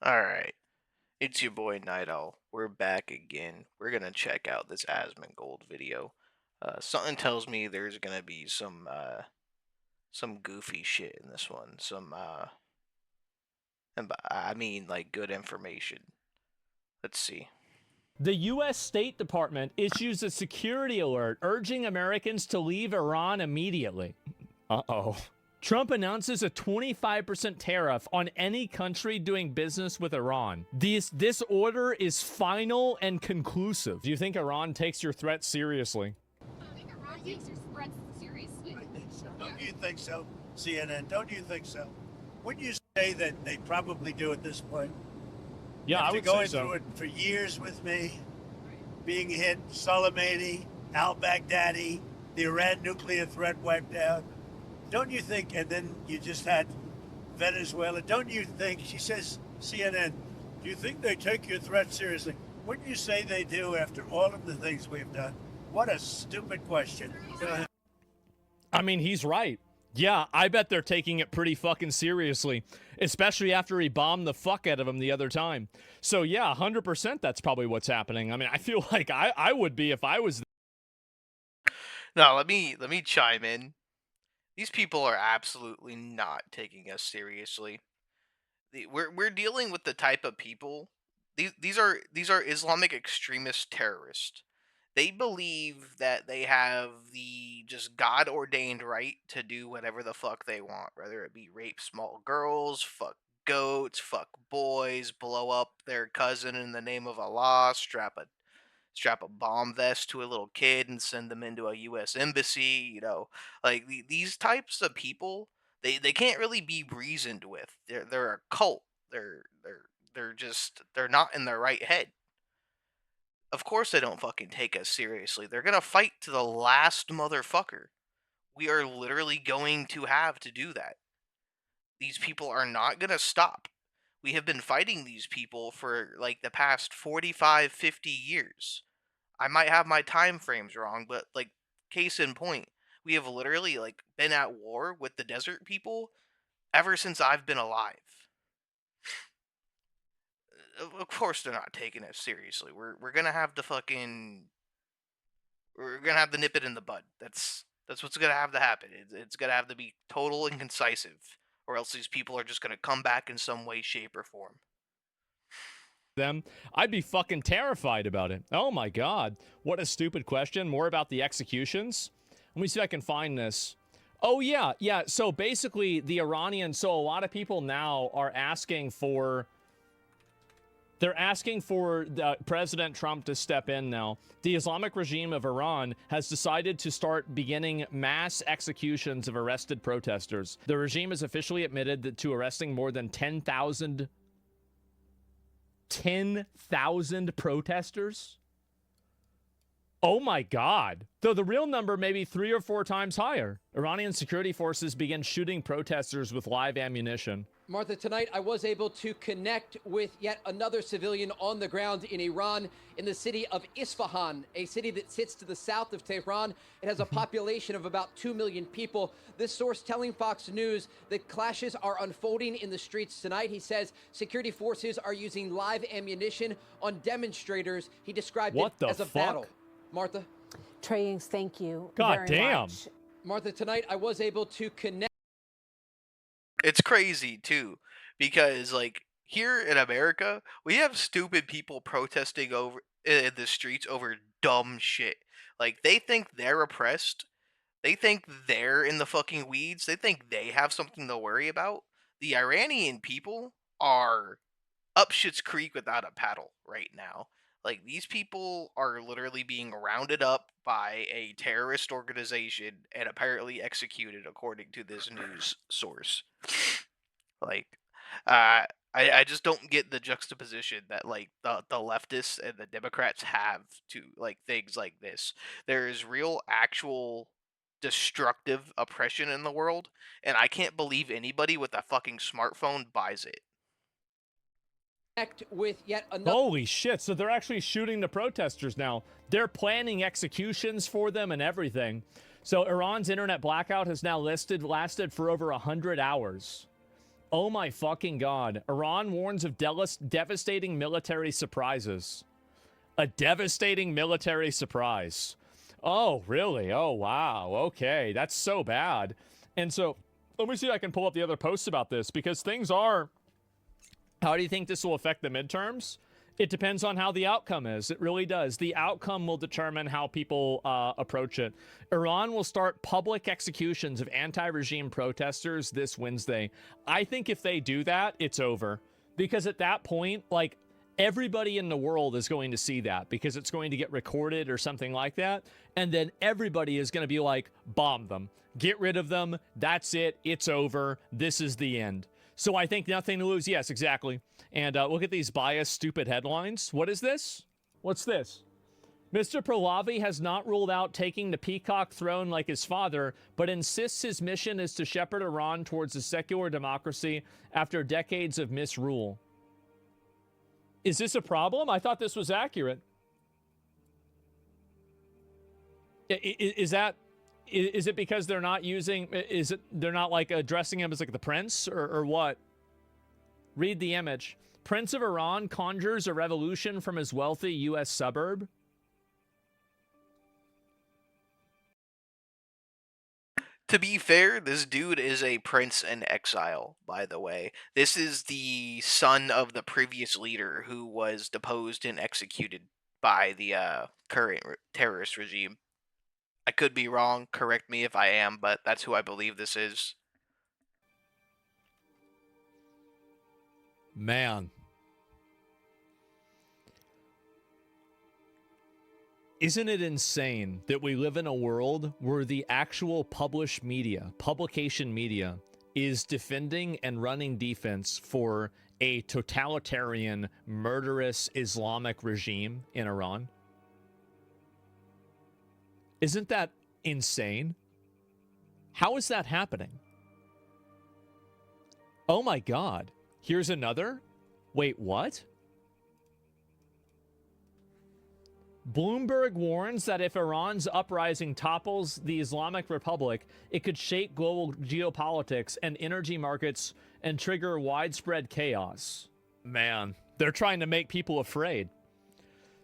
Alright, it's your boy Night Owl. We're back again. We're gonna check out this Asmon Gold video. Something tells me there's gonna be some goofy shit in this one. I mean like good information. Let's see. The U.S. State Department issues a security alert urging Americans to leave Iran immediately. Uh-oh. Trump announces a 25% tariff on any country doing business with Iran. This order is final and conclusive. Do you think Iran takes your threat seriously? Iran takes your threats seriously. I think so. Don't you think so, CNN? Don't you think so? Wouldn't you say that they probably do at this point? Yeah, I After would going say so. through it for years with me, being hit, Soleimani, al-Baghdadi, the Iran nuclear threat wiped out. Don't you think, and then you just had Venezuela, don't you think, she says, CNN, do you think they take your threat seriously? Wouldn't you say they do after all of the things we've done? What a stupid question. Go ahead. I mean, he's right. Yeah, I bet they're taking it pretty fucking seriously, especially after he bombed the fuck out of him the other time. So yeah, 100% that's probably what's happening. I mean, I feel like I would be if I was. Now let me chime in. These people are absolutely not taking us seriously. We're dealing with the type of people. These are Islamic extremist terrorists. They believe that they have the just God ordained right to do whatever the fuck they want, whether it be rape small girls, fuck goats, fuck boys, blow up their cousin in the name of Allah, strap a bomb vest to a little kid and send them into a U.S. embassy. Like these types of people, they can't really be reasoned with. They're a cult. They're not in their right head. Of course they don't fucking take us seriously. They're gonna fight to the last motherfucker. We are literally going to have to do that. These people are not gonna stop. We have been fighting these people for like the past 45, 50 years. I might have my time frames wrong, but like case in point, we have literally like been at war with the desert people ever since I've been alive. Of course they're not taking us seriously. We're gonna have to fucking we're gonna have to nip it in the bud. That's what's gonna have to happen. It's gonna have to be total and concisive, or else these people are just gonna come back in some way, shape, or form. Them, I'd be fucking terrified about it. Oh my god. What a stupid question. More about the executions? Let me see if I can find this. Oh yeah, yeah. So basically the Iranians, so a lot of people now are asking for President Trump to step in now. The Islamic regime of Iran has decided to start beginning mass executions of arrested protesters. The regime has officially admitted to arresting more than 10,000 protesters? Oh my god. Though the real number may be 3 or 4 times higher. Iranian security forces began shooting protesters with live ammunition. Martha, tonight I was able to connect with yet another civilian on the ground in Iran, in the city of Isfahan, a city that sits to the south of Tehran. It has a population of about 2 million people. This source telling Fox News that clashes are unfolding in the streets tonight. He says security forces are using live ammunition on demonstrators. He described it as a battle. Martha? Trey, thank you. God very damn. much. Martha, tonight I was able to connect. It's crazy too, because like here in America, we have stupid people protesting over in the streets over dumb shit. Like they think they're oppressed. They think they're in the fucking weeds. They think they have something to worry about. The Iranian people are up shit's creek without a paddle right now. Like these people are literally being rounded up by a terrorist organization and apparently executed according to this news source. Like, I just don't get the juxtaposition that like the leftists and the Democrats have to like things like this. There is real, actual destructive oppression in the world, and I can't believe anybody with a fucking smartphone buys it. With yet another. Holy shit, so they're actually shooting the protesters now. They're planning executions for them and everything. So Iran's internet blackout has now lasted for over 100 hours. Oh my fucking God. Iran warns of devastating military surprises. A devastating military surprise. Oh, really? Oh, wow. Okay. That's so bad. And so, let me see if I can pull up the other posts about this, because things are... How do you think this will affect the midterms? It depends on how the outcome is. It really does. The outcome will determine how people approach it. Iran will start public executions of anti-regime protesters this Wednesday. I think if they do that, it's over. Because at that point, like, everybody in the world is going to see that because it's going to get recorded or something like that. And then everybody is going to be like, bomb them. Get rid of them. That's it. It's over. This is the end. So I think nothing to lose. Yes, exactly. And look at these biased, stupid headlines. What is this? What's this? Mr. Pahlavi has not ruled out taking the peacock throne like his father, but insists his mission is to shepherd Iran towards a secular democracy after decades of misrule. Is this a problem? I thought this was accurate. Is it because they're not using, they're not like addressing him as like the prince or what? Read the image. Prince of Iran conjures a revolution from his wealthy U.S. suburb. To be fair, this dude is a prince in exile, by the way. This is the son of the previous leader who was deposed and executed by the current terrorist regime. I could be wrong, correct me if I am, but that's who I believe this is. Man. Isn't it insane that we live in a world where the actual publication media, is defending and running defense for a totalitarian, murderous Islamic regime in Iran? Isn't that insane? How is that happening? Oh my God. Here's another? Wait, what? Bloomberg warns that if Iran's uprising topples the Islamic Republic, it could shake global geopolitics and energy markets and trigger widespread chaos. Man, they're trying to make people afraid.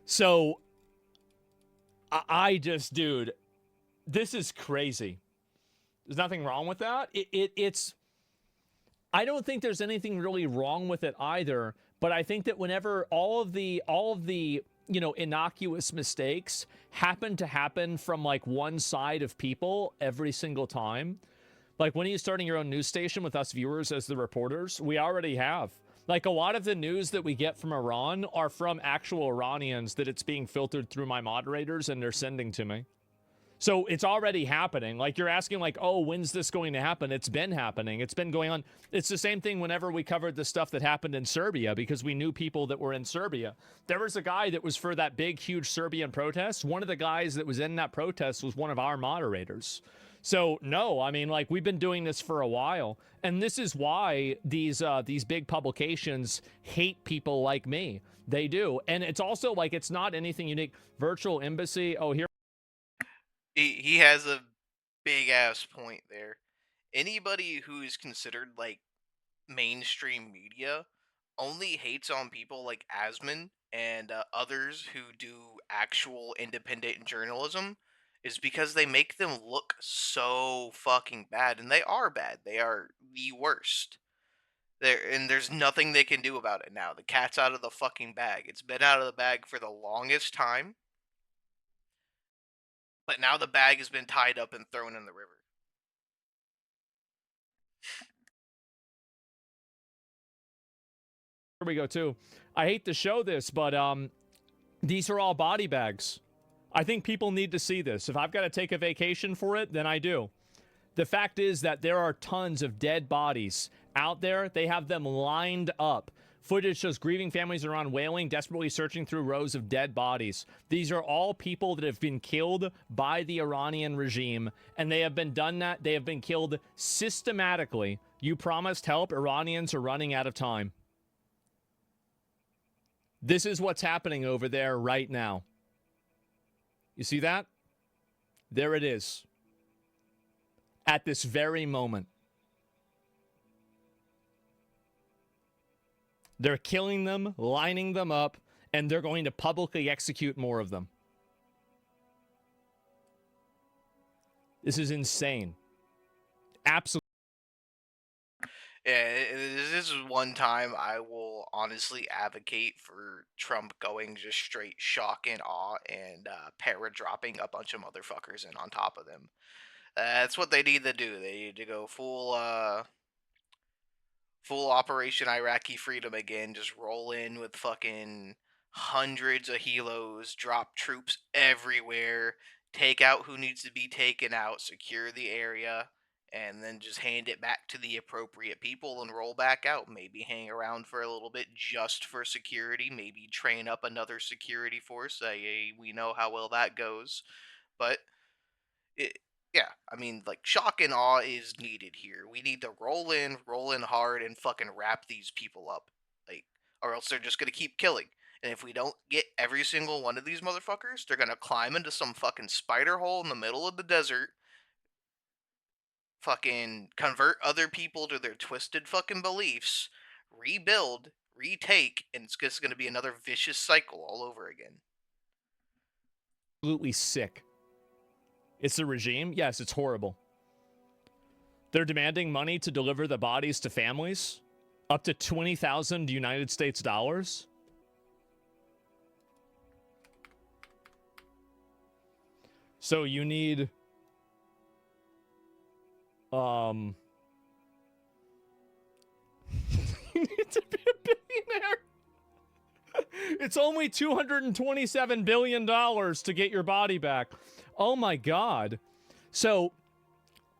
So, dude, this is crazy. There's nothing wrong with that. It's... I don't think there's anything really wrong with it either, but I think that whenever all of the innocuous mistakes happen to happen from like one side of people every single time. Like, when are you starting your own news station with us viewers as the reporters? We already have. Like, a lot of the news that we get from Iran are from actual Iranians that it's being filtered through my moderators and they're sending to me. So it's already happening. Like, you're asking, like, oh, when's this going to happen? It's been happening. It's been going on. It's the same thing whenever we covered the stuff that happened in Serbia, because we knew people that were in Serbia. There was a guy that was for that big, huge Serbian protest. One of the guys that was in that protest was one of our moderators. So, no, I mean, like, we've been doing this for a while. And this is why these big publications hate people like me. They do. And it's also, like, it's not anything unique. Virtual Embassy, oh, here. He has a big ass point there. Anybody who is considered like mainstream media only hates on people like Asmon and others who do actual independent journalism is because they make them look so fucking bad, and they are bad. They are the worst. There's nothing they can do about it now. The cat's out of the fucking bag. It's been out of the bag for the longest time. But now the bag has been tied up and thrown in the river. Here we go, too. I hate to show this, but these are all body bags. I think people need to see this. If I've got to take a vacation for it, then I do. The fact is that there are tons of dead bodies out there. They have them lined up. Footage shows grieving families around wailing, desperately searching through rows of dead bodies. These are all people that have been killed by the Iranian regime, and they have been killed systematically. You promised help. Iranians are running out of time. This is what's happening over there right now. You see that? There it is. At this very moment. They're killing them, lining them up, and they're going to publicly execute more of them. This is insane. Absolutely. Yeah, this is one time I will honestly advocate for Trump going just straight shock and awe and para-dropping a bunch of motherfuckers in on top of them. That's what they need to do. They need to go full Operation Iraqi Freedom again. Just roll in with fucking hundreds of helos, drop troops everywhere, take out who needs to be taken out, secure the area, and then just hand it back to the appropriate people and roll back out. Maybe hang around for a little bit just for security. Maybe train up another security force. We know how well that goes. But it, yeah, I mean, like, shock and awe is needed here. We need to roll in hard, and fucking wrap these people up, like, or else they're just gonna keep killing. And if we don't get every single one of these motherfuckers, they're gonna climb into some fucking spider hole in the middle of the desert, fucking convert other people to their twisted fucking beliefs, rebuild, retake, and it's just gonna be another vicious cycle all over again. Sick. It's the regime? Yes, it's horrible. They're demanding money to deliver the bodies to families. Up to 20,000 United States dollars. So you need you need to be a billionaire. It's only $227 billion to get your body back. Oh my God. So,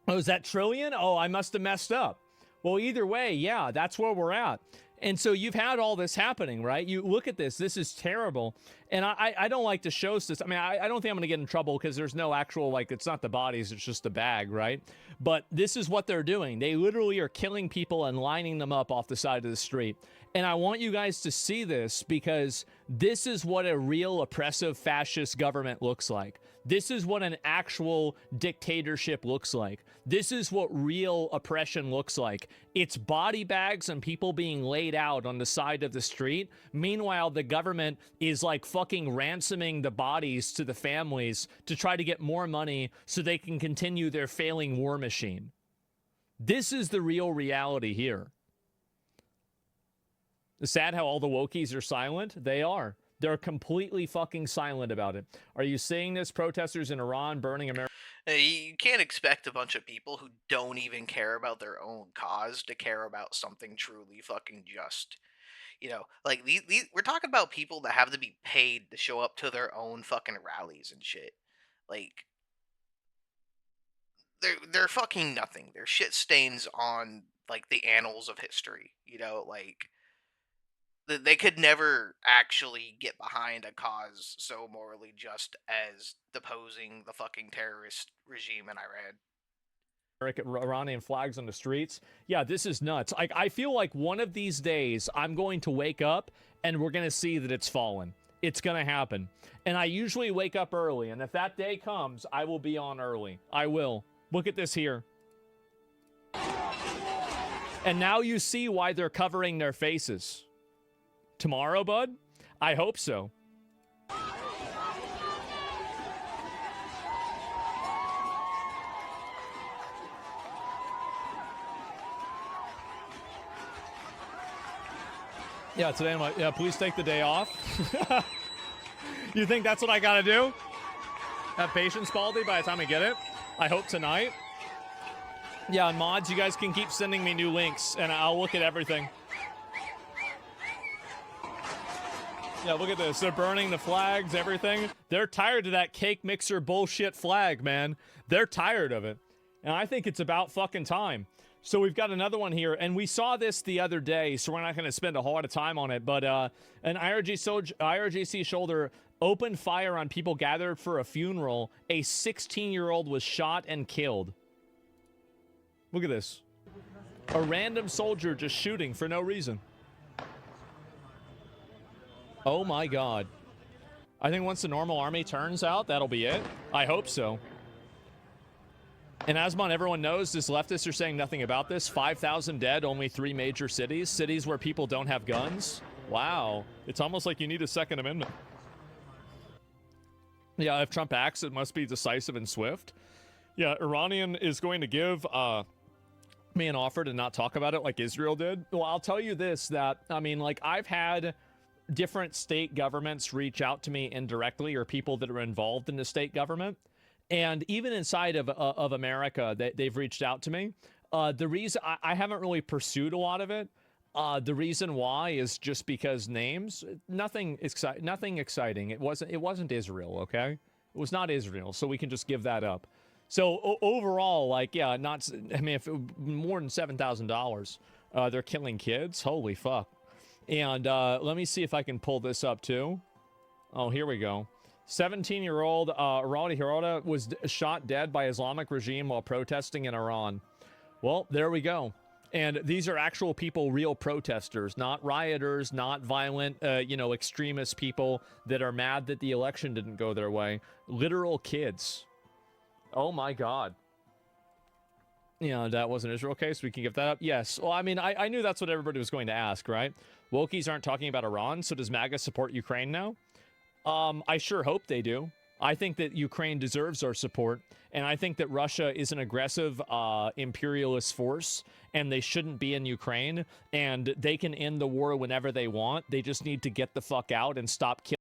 oh, is that trillion? Oh, I must have messed up. Well, either way, yeah, that's where we're at. And so you've had all this happening, right? You look at this. This is terrible. And I don't like to show this. I mean, I don't think I'm going to get in trouble because there's no actual, like, it's not the bodies. It's just the bag, right? But this is what they're doing. They literally are killing people and lining them up off the side of the street. And I want you guys to see this because this is what a real oppressive fascist government looks like. This is what an actual dictatorship looks like. This is what real oppression looks like. It's body bags and people being laid out on the side of the street. Meanwhile, the government is like fucking ransoming the bodies to the families to try to get more money so they can continue their failing war machine. This is the real reality here. It's sad how all the wokies are silent. They are. They're completely fucking silent about it. Are you seeing this? Protesters in Iran burning America. You can't expect a bunch of people who don't even care about their own cause to care about something truly fucking just. You know, like we're talking about people that have to be paid to show up to their own fucking rallies and shit. Like, they're fucking nothing. They're shit stains on, like, the annals of history. You know, like, they could never actually get behind a cause so morally just as deposing the fucking terrorist regime in Iran. Iranian flags on the streets. Yeah, this is nuts. I feel like one of these days I'm going to wake up and we're going to see that it's fallen. It's going to happen. And I usually wake up early. And if that day comes, I will be on early. I will. Look at this here. And now you see why they're covering their faces. Tomorrow, bud? I hope so. Yeah, today I'm like, yeah, please take the day off. You think that's what I gotta do? Have patience, Baldy, by the time I get it? I hope tonight. Yeah, and mods, you guys can keep sending me new links, and I'll look at everything. Yeah, look at this. They're burning the flags, everything. They're tired of that cake mixer bullshit flag, man. They're tired of it. And I think it's about fucking time. So we've got another one here, and we saw this the other day, so we're not going to spend a whole lot of time on it, but an IRGC shoulder opened fire on people gathered for a funeral. A 16-year-old was shot and killed. Look at this. A random soldier just shooting for no reason. Oh my God. I think once the normal army turns out, that'll be it. I hope so. And Asmon, everyone knows this. Leftists are saying nothing about this. 5,000 dead, only 3 major cities. Cities where people don't have guns. Wow. It's almost like you need a Second Amendment. Yeah, if Trump acts, it must be decisive and swift. Yeah, Iranian is going to give me an offer to not talk about it like Israel did. Well, I'll tell you this, that, I mean, like, I've had different state governments reach out to me indirectly, or people that are involved in the state government. And even inside of America, they've reached out to me. The reason I haven't really pursued a lot of it, the reason why is just because names, nothing exciting. It wasn't Israel, okay? It was not Israel, so we can just give that up. So overall, like, yeah, not. I mean, if more than $7,000, they're killing kids. Holy fuck! And let me see if I can pull this up too. Oh, here we go. 17-year-old Arali Hirota was shot dead by Islamic regime while protesting in Iran. Well, there we go. And these are actual people, real protesters, not rioters, not violent, extremist people that are mad that the election didn't go their way. Literal kids. Oh my God. Yeah, that was an Israel case. We can give that up. Yes. Well, I mean, I knew that's what everybody was going to ask, right? Wokies aren't talking about Iran, so does MAGA support Ukraine now? I sure hope they do. I think that Ukraine deserves our support, and I think that Russia is an aggressive imperialist force, and they shouldn't be in Ukraine, and they can end the war whenever they want. They just need to get the fuck out and stop killing.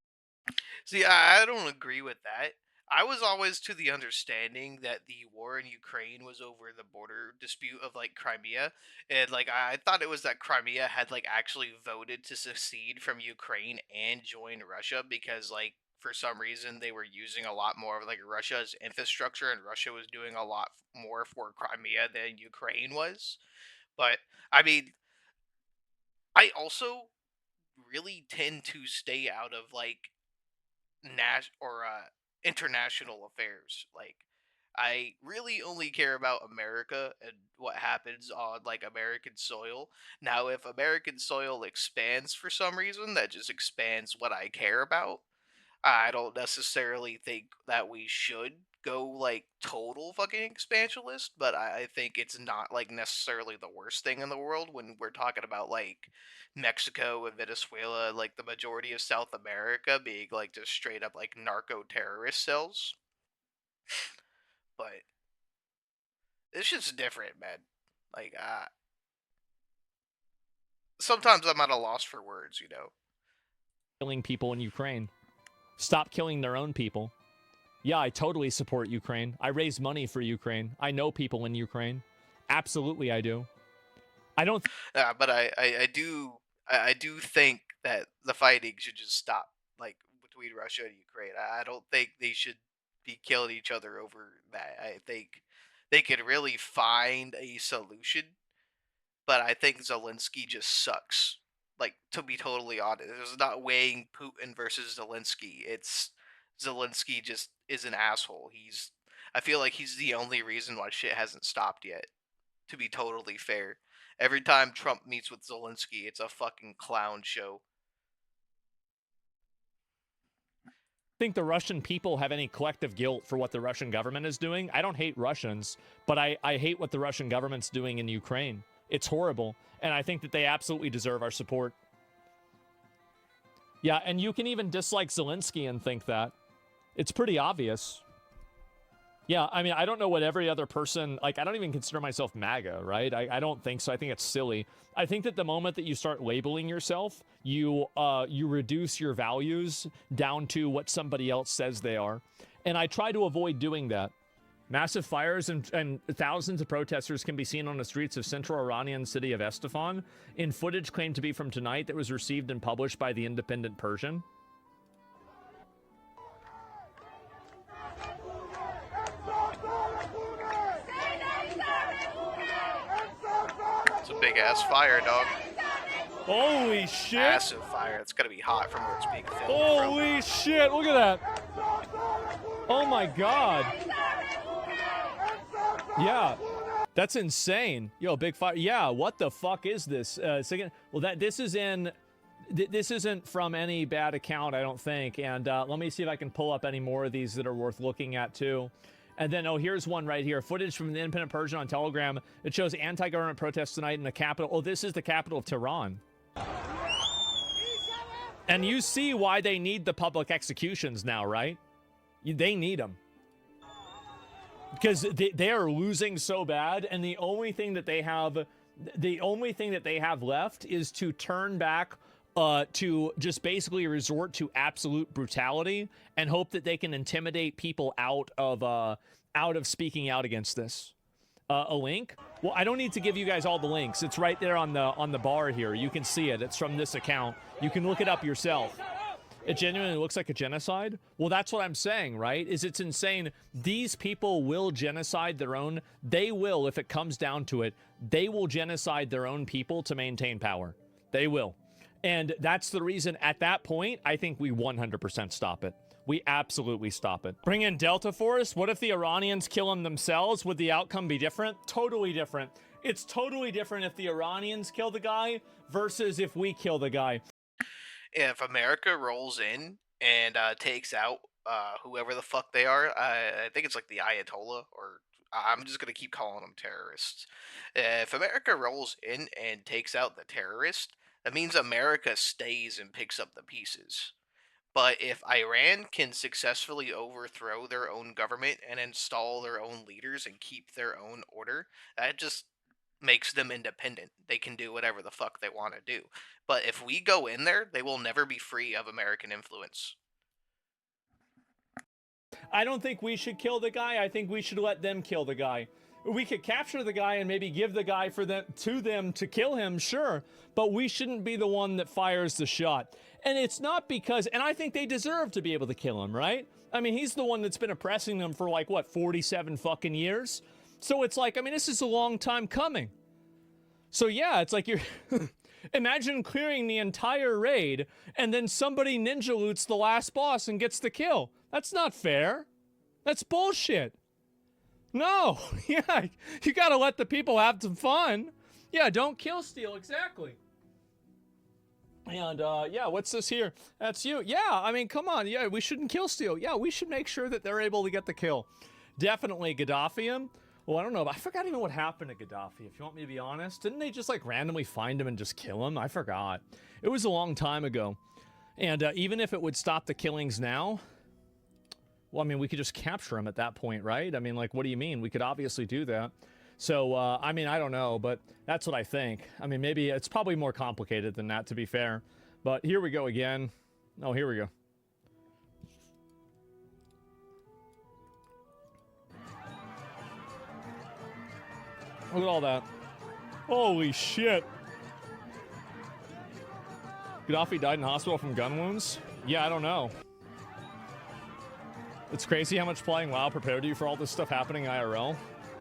See, I don't agree with that. I was always to the understanding that the war in Ukraine was over the border dispute of like Crimea, and like I thought it was that Crimea had like actually voted to secede from Ukraine and join Russia because like for some reason they were using a lot more of like Russia's infrastructure, and Russia was doing a lot more for Crimea than Ukraine was. But I mean, I also really tend to stay out of like international affairs. Like, I really only care about America and what happens on like American soil. Now, if American soil expands for some reason, that just expands what I care about. I don't necessarily think that we should go like total fucking expansionist, but I think it's not like necessarily the worst thing in the world when we're talking about like Mexico and Venezuela, like the majority of South America being like just straight up like narco terrorist cells. But it's just different, man. Like, sometimes I'm at a loss for words, you know. Killing people in Ukraine. Stop killing their own people. Yeah, I totally support Ukraine. I raise money for Ukraine. I know people in Ukraine. Absolutely, I do. I don't. But I do think that the fighting should just stop, like between Russia and Ukraine. I don't think they should be killing each other over that. I think they could really find a solution, but I think Zelensky just sucks. Like, to be totally honest, it's not weighing Putin versus Zelensky. It's Zelensky just is an asshole. I feel like he's the only reason why shit hasn't stopped yet. To be totally fair, every time Trump meets with Zelensky, it's a fucking clown show. Think the Russian people have any collective guilt for what the Russian government is doing. I don't hate Russians, but I hate what the Russian government's doing in Ukraine. It's horrible, and I think that they absolutely deserve our support. Yeah, and you can even dislike Zelensky and think that. It's pretty obvious. Yeah, I mean, I don't know what every other person... Like, I don't even consider myself MAGA, right? I don't think so. I think it's silly. I think that the moment that you start labeling yourself, you reduce your values down to what somebody else says they are. And I try to avoid doing that. Massive fires and thousands of protesters can be seen on the streets of central Iranian city of Esfahan in footage claimed to be from tonight that was received and published by the Independent Persian. It's a big ass fire, dog. Holy shit! Massive fire. It's gonna be hot from where it's being filmed. Holy shit! Look at that! Oh my god! Yeah, that's insane. Yo, big fire. Yeah, what the fuck is this? Second. Well, this isn't from any bad account, I don't think. And let me see if I can pull up any more of these that are worth looking at too. And then, oh, here's one right here. Footage from the Independent Persian on Telegram. It shows anti-government protests tonight in the capital. Oh, this is the capital of Tehran. And you see why they need the public executions now, right? They need them. Because they are losing so bad, and the only thing that they have left is to turn back to just basically resort to absolute brutality and hope that they can intimidate people out of speaking out against this. A link? Well, I don't need to give you guys all the links. It's right there on the bar here. You can see it. It's from this account. You can look it up yourself. It genuinely looks like a genocide. Well, that's what I'm saying, right? It's insane. These people will genocide their own. They will, if it comes down to it, they will genocide their own people to maintain power. They will. And that's the reason at that point, I think we 100% stop it. We absolutely stop it. Bring in Delta Force. What if the Iranians kill them themselves? Would the outcome be different? Totally different. It's totally different if the Iranians kill the guy versus if we kill the guy. If America rolls in and takes out whoever the fuck they are, I think it's like the Ayatollah, or I'm just gonna keep calling them terrorists. If America rolls in and takes out the terrorist, that means America stays and picks up the pieces. But if Iran can successfully overthrow their own government and install their own leaders and keep their own order, that just makes them independent. They can do whatever the fuck they want to do. But if we go in there, they will never be free of American influence. I don't think we should kill the guy. I think we should let them kill the guy. We could capture the guy and maybe give the guy to them to kill him, sure, but we shouldn't be the one that fires the shot. And it's not because, and I think they deserve to be able to kill him, right? I mean, he's the one that's been oppressing them for like, what, 47 fucking years? So it's like, I mean, this is a long time coming. So yeah, it's like you're... Imagine clearing the entire raid and then somebody ninja loots the last boss and gets the kill. That's not fair. That's bullshit. No, yeah, you gotta let the people have some fun. Yeah, don't kill steal, exactly. And, yeah, what's this here? That's you. Yeah, I mean, come on. Yeah, we shouldn't kill steal. Yeah, we should make sure that they're able to get the kill. Definitely Gaddafi him. Well, I don't know. I forgot even what happened to Gaddafi, if you want me to be honest. Didn't they just, like, randomly find him and just kill him? I forgot. It was a long time ago. And even if it would stop the killings now, well, I mean, we could just capture him at that point, right? I mean, like, what do you mean? We could obviously do that. So, I mean, I don't know, but that's what I think. I mean, maybe it's probably more complicated than that, to be fair. But here we go again. Oh, here we go. Look at all that. Holy shit. Gaddafi died in hospital from gun wounds? Yeah, I don't know. It's crazy how much playing WoW prepared you for all this stuff happening IRL.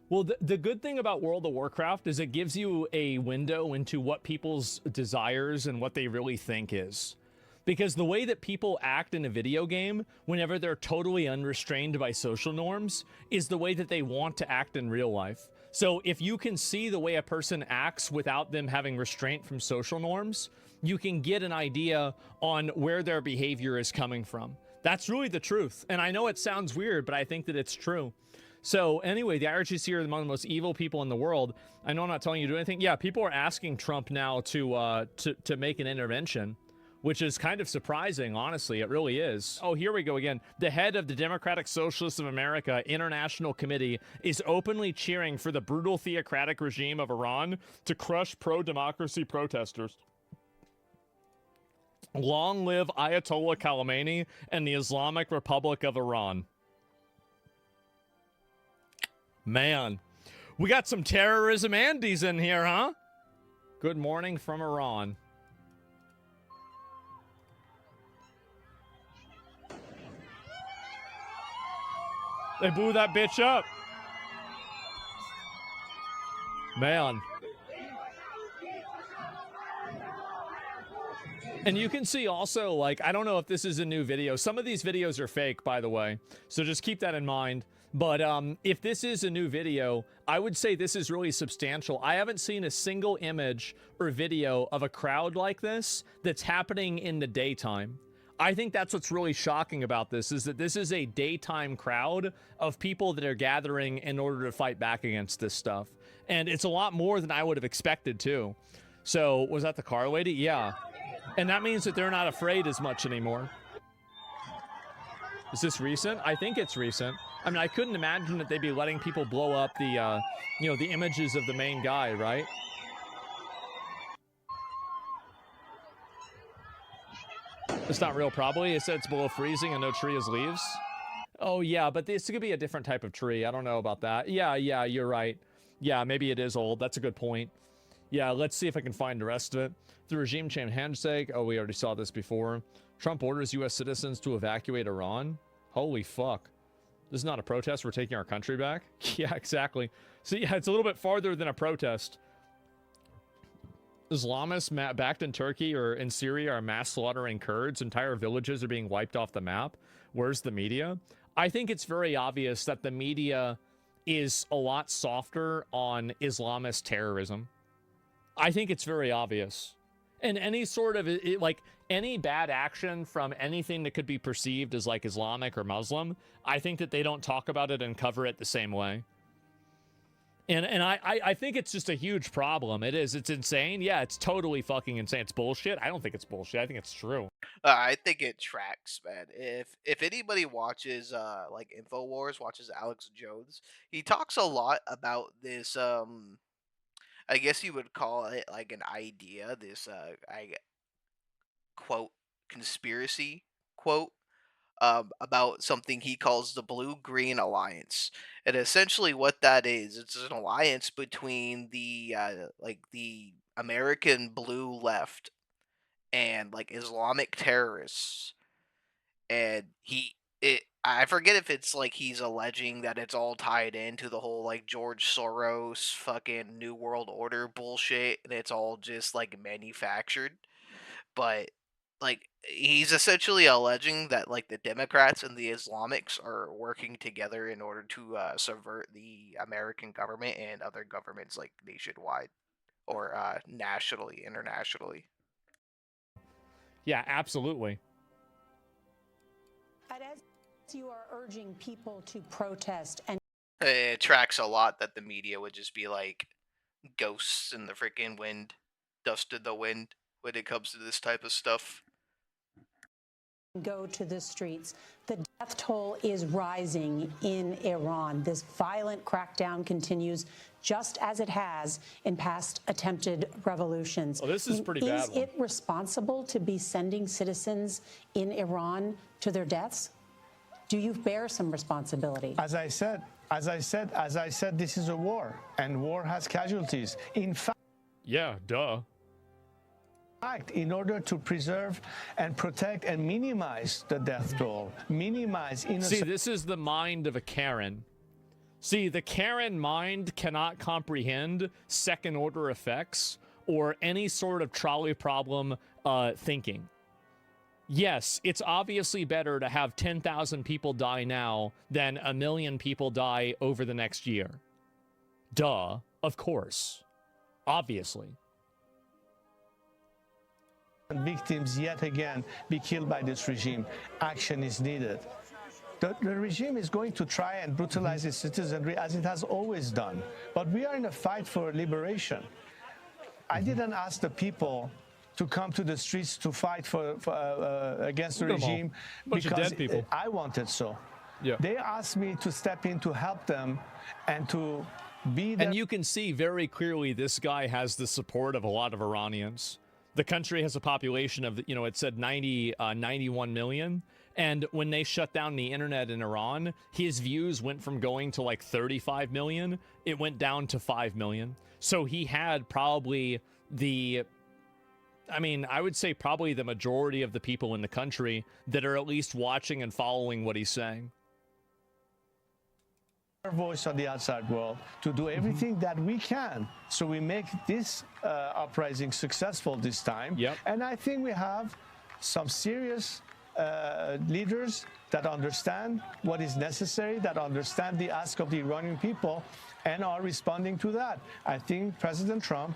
Well, the good thing about World of Warcraft is it gives you a window into what people's desires and what they really think is. Because the way that people act in a video game, whenever they're totally unrestrained by social norms, is the way that they want to act in real life. So if you can see the way a person acts without them having restraint from social norms, you can get an idea on where their behavior is coming from. That's really the truth. And I know it sounds weird, but I think that it's true. So anyway, the IRGC are among the most evil people in the world. I know I'm not telling you to do anything. Yeah, people are asking Trump now to make an intervention, which is kind of surprising, honestly. It really is. Oh, here we go again. The head of the Democratic Socialists of America International Committee is openly cheering for the brutal theocratic regime of Iran to crush pro-democracy protesters. Long live Ayatollah Khamenei and the Islamic Republic of Iran. Man, we got some terrorism Andes in here, huh? Good morning from Iran. They blew that bitch up. Man. And you can see also, like, I don't know if this is a new video. Some of these videos are fake, by the way. So just keep that in mind. But if this is a new video, I would say this is really substantial. I haven't seen a single image or video of a crowd like this that's happening in the daytime. I think that's what's really shocking about this, is that this is a daytime crowd of people that are gathering in order to fight back against this stuff. And it's a lot more than I would have expected, too. So, was that the car lady? Yeah. And that means that they're not afraid as much anymore. Is this recent? I think it's recent. I mean, I couldn't imagine that they'd be letting people blow up the, the images of the main guy, right? It's not real, probably. It said it's below freezing and no tree has leaves. Oh, yeah, but this could be a different type of tree. I don't know about that. Yeah, you're right. Yeah, maybe it is old. That's a good point. Yeah, let's see if I can find the rest of it. The regime change handshake. Oh, we already saw this before. Trump orders U.S. citizens to evacuate Iran. Holy fuck. This is not a protest. We're taking our country back. Yeah, exactly. So, yeah, it's a little bit farther than a protest. Islamists backed in Turkey or in Syria are mass slaughtering Kurds. Entire villages are being wiped off the map. Where's the media? I think it's very obvious that the media is a lot softer on Islamist terrorism. I think it's very obvious. And any sort of, like, any bad action from anything that could be perceived as, like, Islamic or Muslim, I think that they don't talk about it and cover it the same way. And I think it's just a huge problem. It is. It's insane. Yeah, it's totally fucking insane. It's bullshit. I don't think it's bullshit. I think it's true. I think it tracks, man. If anybody watches like Infowars, watches Alex Jones, he talks a lot about this. I guess you would call it like an idea. This I quote conspiracy quote about something he calls the Blue Green Alliance. And essentially, what that is, it's an alliance between the like the American blue left and like Islamic terrorists. And I forget if it's like he's alleging that it's all tied into the whole like George Soros fucking New World Order bullshit, and it's all just like manufactured. But like he's essentially alleging that like the Democrats and the Islamics are working together in order to subvert the American government and other governments like nationwide or nationally, internationally. Yeah, absolutely. But as you are urging people to protest and It tracks a lot that the media would just be like ghosts in the freaking wind, dust in the wind when it comes to this type of stuff. go to the streets, the death toll is rising in Iran. This violent crackdown continues just as it has in past attempted revolutions. Oh, this is pretty bad. Is it responsible to be sending citizens in Iran to their deaths? Do you bear some responsibility? As I said, this is a war, and war has casualties. In fact, yeah, duh. in order to preserve and protect and minimize the death toll, minimize innocent. See, this is the mind of a Karen. See, the Karen mind cannot comprehend second-order effects or any sort of trolley problem thinking. Yes, it's obviously better to have 10,000 people die now than 1 million people die over the next year. Duh, of course. Obviously. Victims yet again be killed by this regime. Action is needed. The regime is going to try and brutalize its citizenry as it has always done. But we are in a fight for liberation. I didn't ask the people to come to the streets to fight against the regime because I wanted so. Yeah. They asked me to step in to help them and to be there. And you can see very clearly this guy has the support of a lot of Iranians. The country has a population of, it said 91 million. And when they shut down the internet in Iran, his views went from going to like 35 million. It went down to 5 million. So he had probably I would say probably the majority of the people in the country that are at least watching and following what he's saying. Our voice on the outside world to do everything that we can so we make this uprising successful this time. Yep. And I think we have some serious leaders that understand what is necessary, that understand the ask of the Iranian people and are responding to that. I think President Trump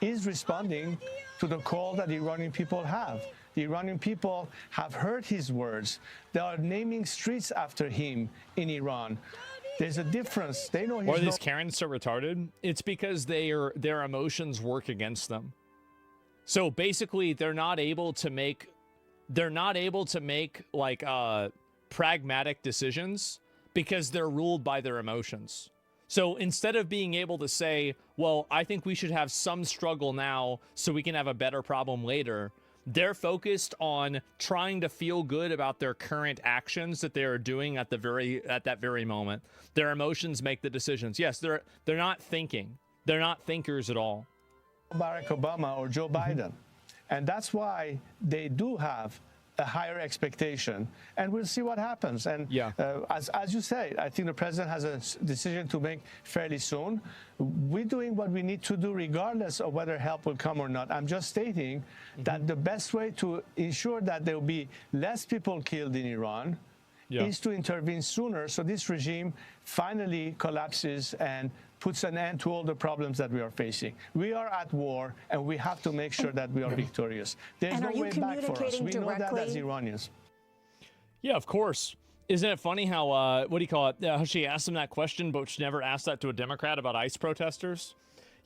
is responding to the call that the Iranian people have. The Iranian people have heard his words. They are naming streets after him in Iran. There's a difference. They know Why are he's these Karens so retarded? It's because their emotions work against them. So basically, they're not able to make like pragmatic decisions because they're ruled by their emotions. So instead of being able to say, well, I think we should have some struggle now so we can have a better problem later, they're focused on trying to feel good about their current actions that they are doing at that very moment. Their emotions make the decisions. Yes, they're not thinking. They're not thinkers at all. Barack Obama or Joe Biden. And that's why they do have a higher expectation, and we'll see what happens. And yeah. As you say, I think the president has a decision to make fairly soon. We're doing what we need to do regardless of whether help will come or not. I'm just stating that the best way to ensure that there will be less people killed in Iran is to intervene sooner so this regime finally collapses and puts an end to all the problems that we are facing. We are at war, and we have to make sure that we are victorious. There's no way back for us. We know that as Iranians. Yeah, of course. Isn't it funny how, what do you call it, how she asked him that question, but she never asked that to a Democrat about ICE protesters?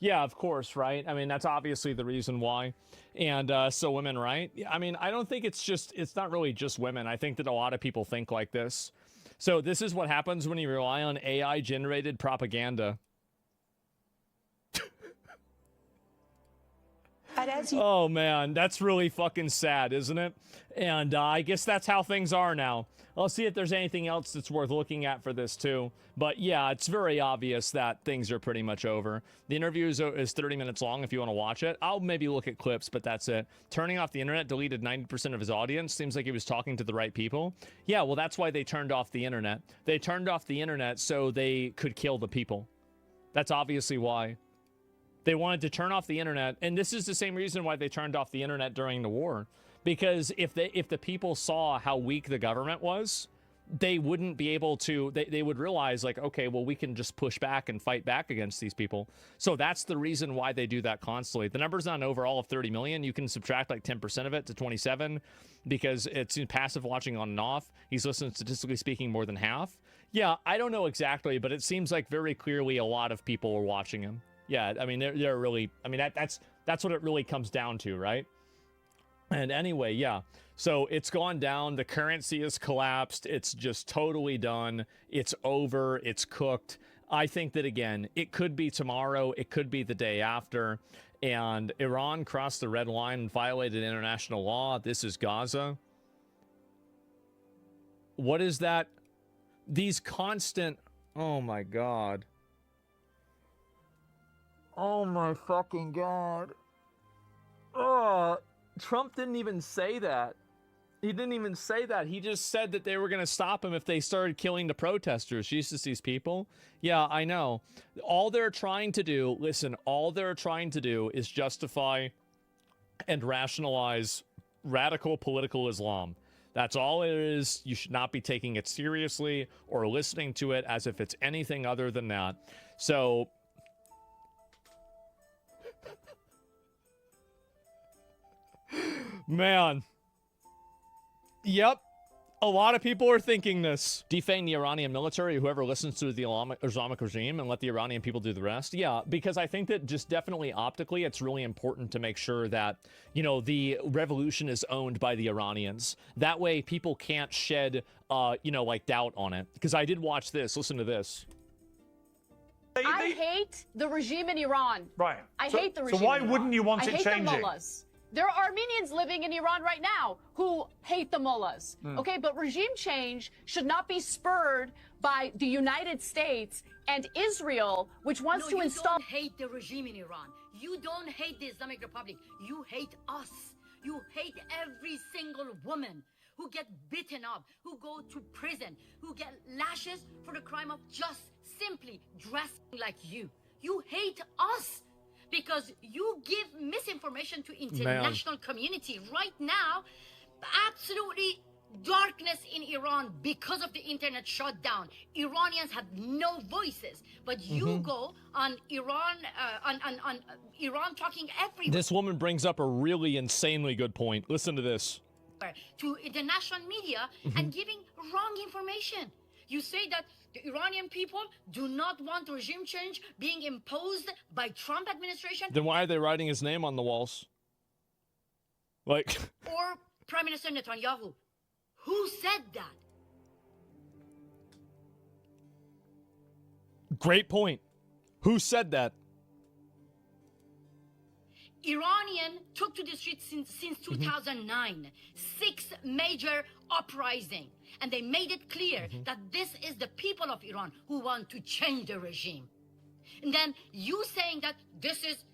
Yeah, of course, right? I mean, that's obviously the reason why. And so women, right? I mean, I don't think it's not really just women. I think that a lot of people think like this. So this is what happens when you rely on AI-generated propaganda. Oh, man, that's really fucking sad, isn't it? And I guess that's how things are now. I'll see if there's anything else that's worth looking at for this, too. But, yeah, it's very obvious that things are pretty much over. The interview is 30 minutes long if you want to watch it. I'll maybe look at clips, but that's it. Turning off the internet deleted 90% of his audience. Seems like he was talking to the right people. Yeah, well, that's why they turned off the internet. They turned off the internet so they could kill the people. That's obviously why. They wanted to turn off the internet, and this is the same reason why they turned off the internet during the war. Because if the people saw how weak the government was, they wouldn't be able to, they would realize, like, okay, well, we can just push back and fight back against these people. So that's the reason why they do that constantly. The number's not overall of 30 million. You can subtract like 10% of it to 27 because it's in passive watching on and off. He's listened, statistically speaking, more than half. Yeah, I don't know exactly, but it seems like very clearly a lot of people are watching him. Yeah, I mean, they're really, I mean, that's what it really comes down to, right? And anyway, yeah, so it's gone down. The currency has collapsed. It's just totally done. It's over. It's cooked. I think that, again, it could be tomorrow. It could be the day after. And Iran crossed the red line and violated international law. This is Gaza. What is that? These constant, oh my God. Oh my fucking God. Oh, Trump didn't even say that. He didn't even say that. He just said that they were going to stop him if they started killing the protesters. Jesus, these people. Yeah, I know. All they're trying to do, listen, all they're trying to do is justify and rationalize radical political Islam. That's all it is. You should not be taking it seriously or listening to it as if it's anything other than that. So, man. Yep. A lot of people are thinking this. Defang the Iranian military, whoever listens to the Islamic regime, and let the Iranian people do the rest. Yeah, because I think that just definitely optically, it's really important to make sure that, you know, the revolution is owned by the Iranians. That way people can't shed, you know, like doubt on it. Because I did watch this. Listen to this. I hate the regime in Iran. Right. I hate the regime. So why in wouldn't Iran. you want I it hate changing? The mullahs. There are Armenians living in Iran right now who hate the mullahs. Okay, but regime change should not be spurred by the United States and Israel, which wants to install. You don't hate the regime in Iran. You don't hate the Islamic Republic. You hate us. You hate every single woman who get beaten up, who go to prison, who get lashes for the crime of just simply dressing like you. You hate us. Because you give misinformation to international community right now. Absolutely darkness in Iran because of the internet shutdown. Iranians have no voices, but you go on Iran, on Iran talking everywhere. This woman brings up a really insanely good point. Listen to this. To international media and giving wrong information. You say that the Iranian people do not want regime change being imposed by Trump administration. Then why are they writing his name on the walls? Like, or Prime Minister Netanyahu. Who said that? great point. Who said that? Iranian took to the streets since 2009. 6 major uprising. And they made it clear that this is the people of Iran who want to change the regime. And then you saying that this is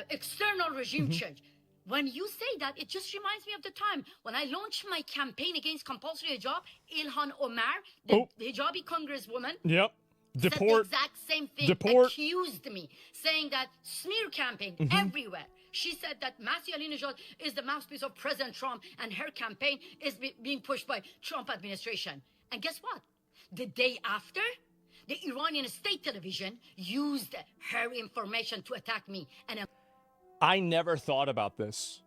external regime change. When you say that, it just reminds me of the time when I launched my campaign against compulsory hijab. Ilhan Omar, the hijabi congresswoman, Yep. said the exact same thing. Accused me, saying that smear campaign everywhere. She said that Masih Alinejad is the mouthpiece of President Trump and her campaign is being pushed by Trump administration. And guess what? The day after, the Iranian state television used her information to attack me. And I never thought about this.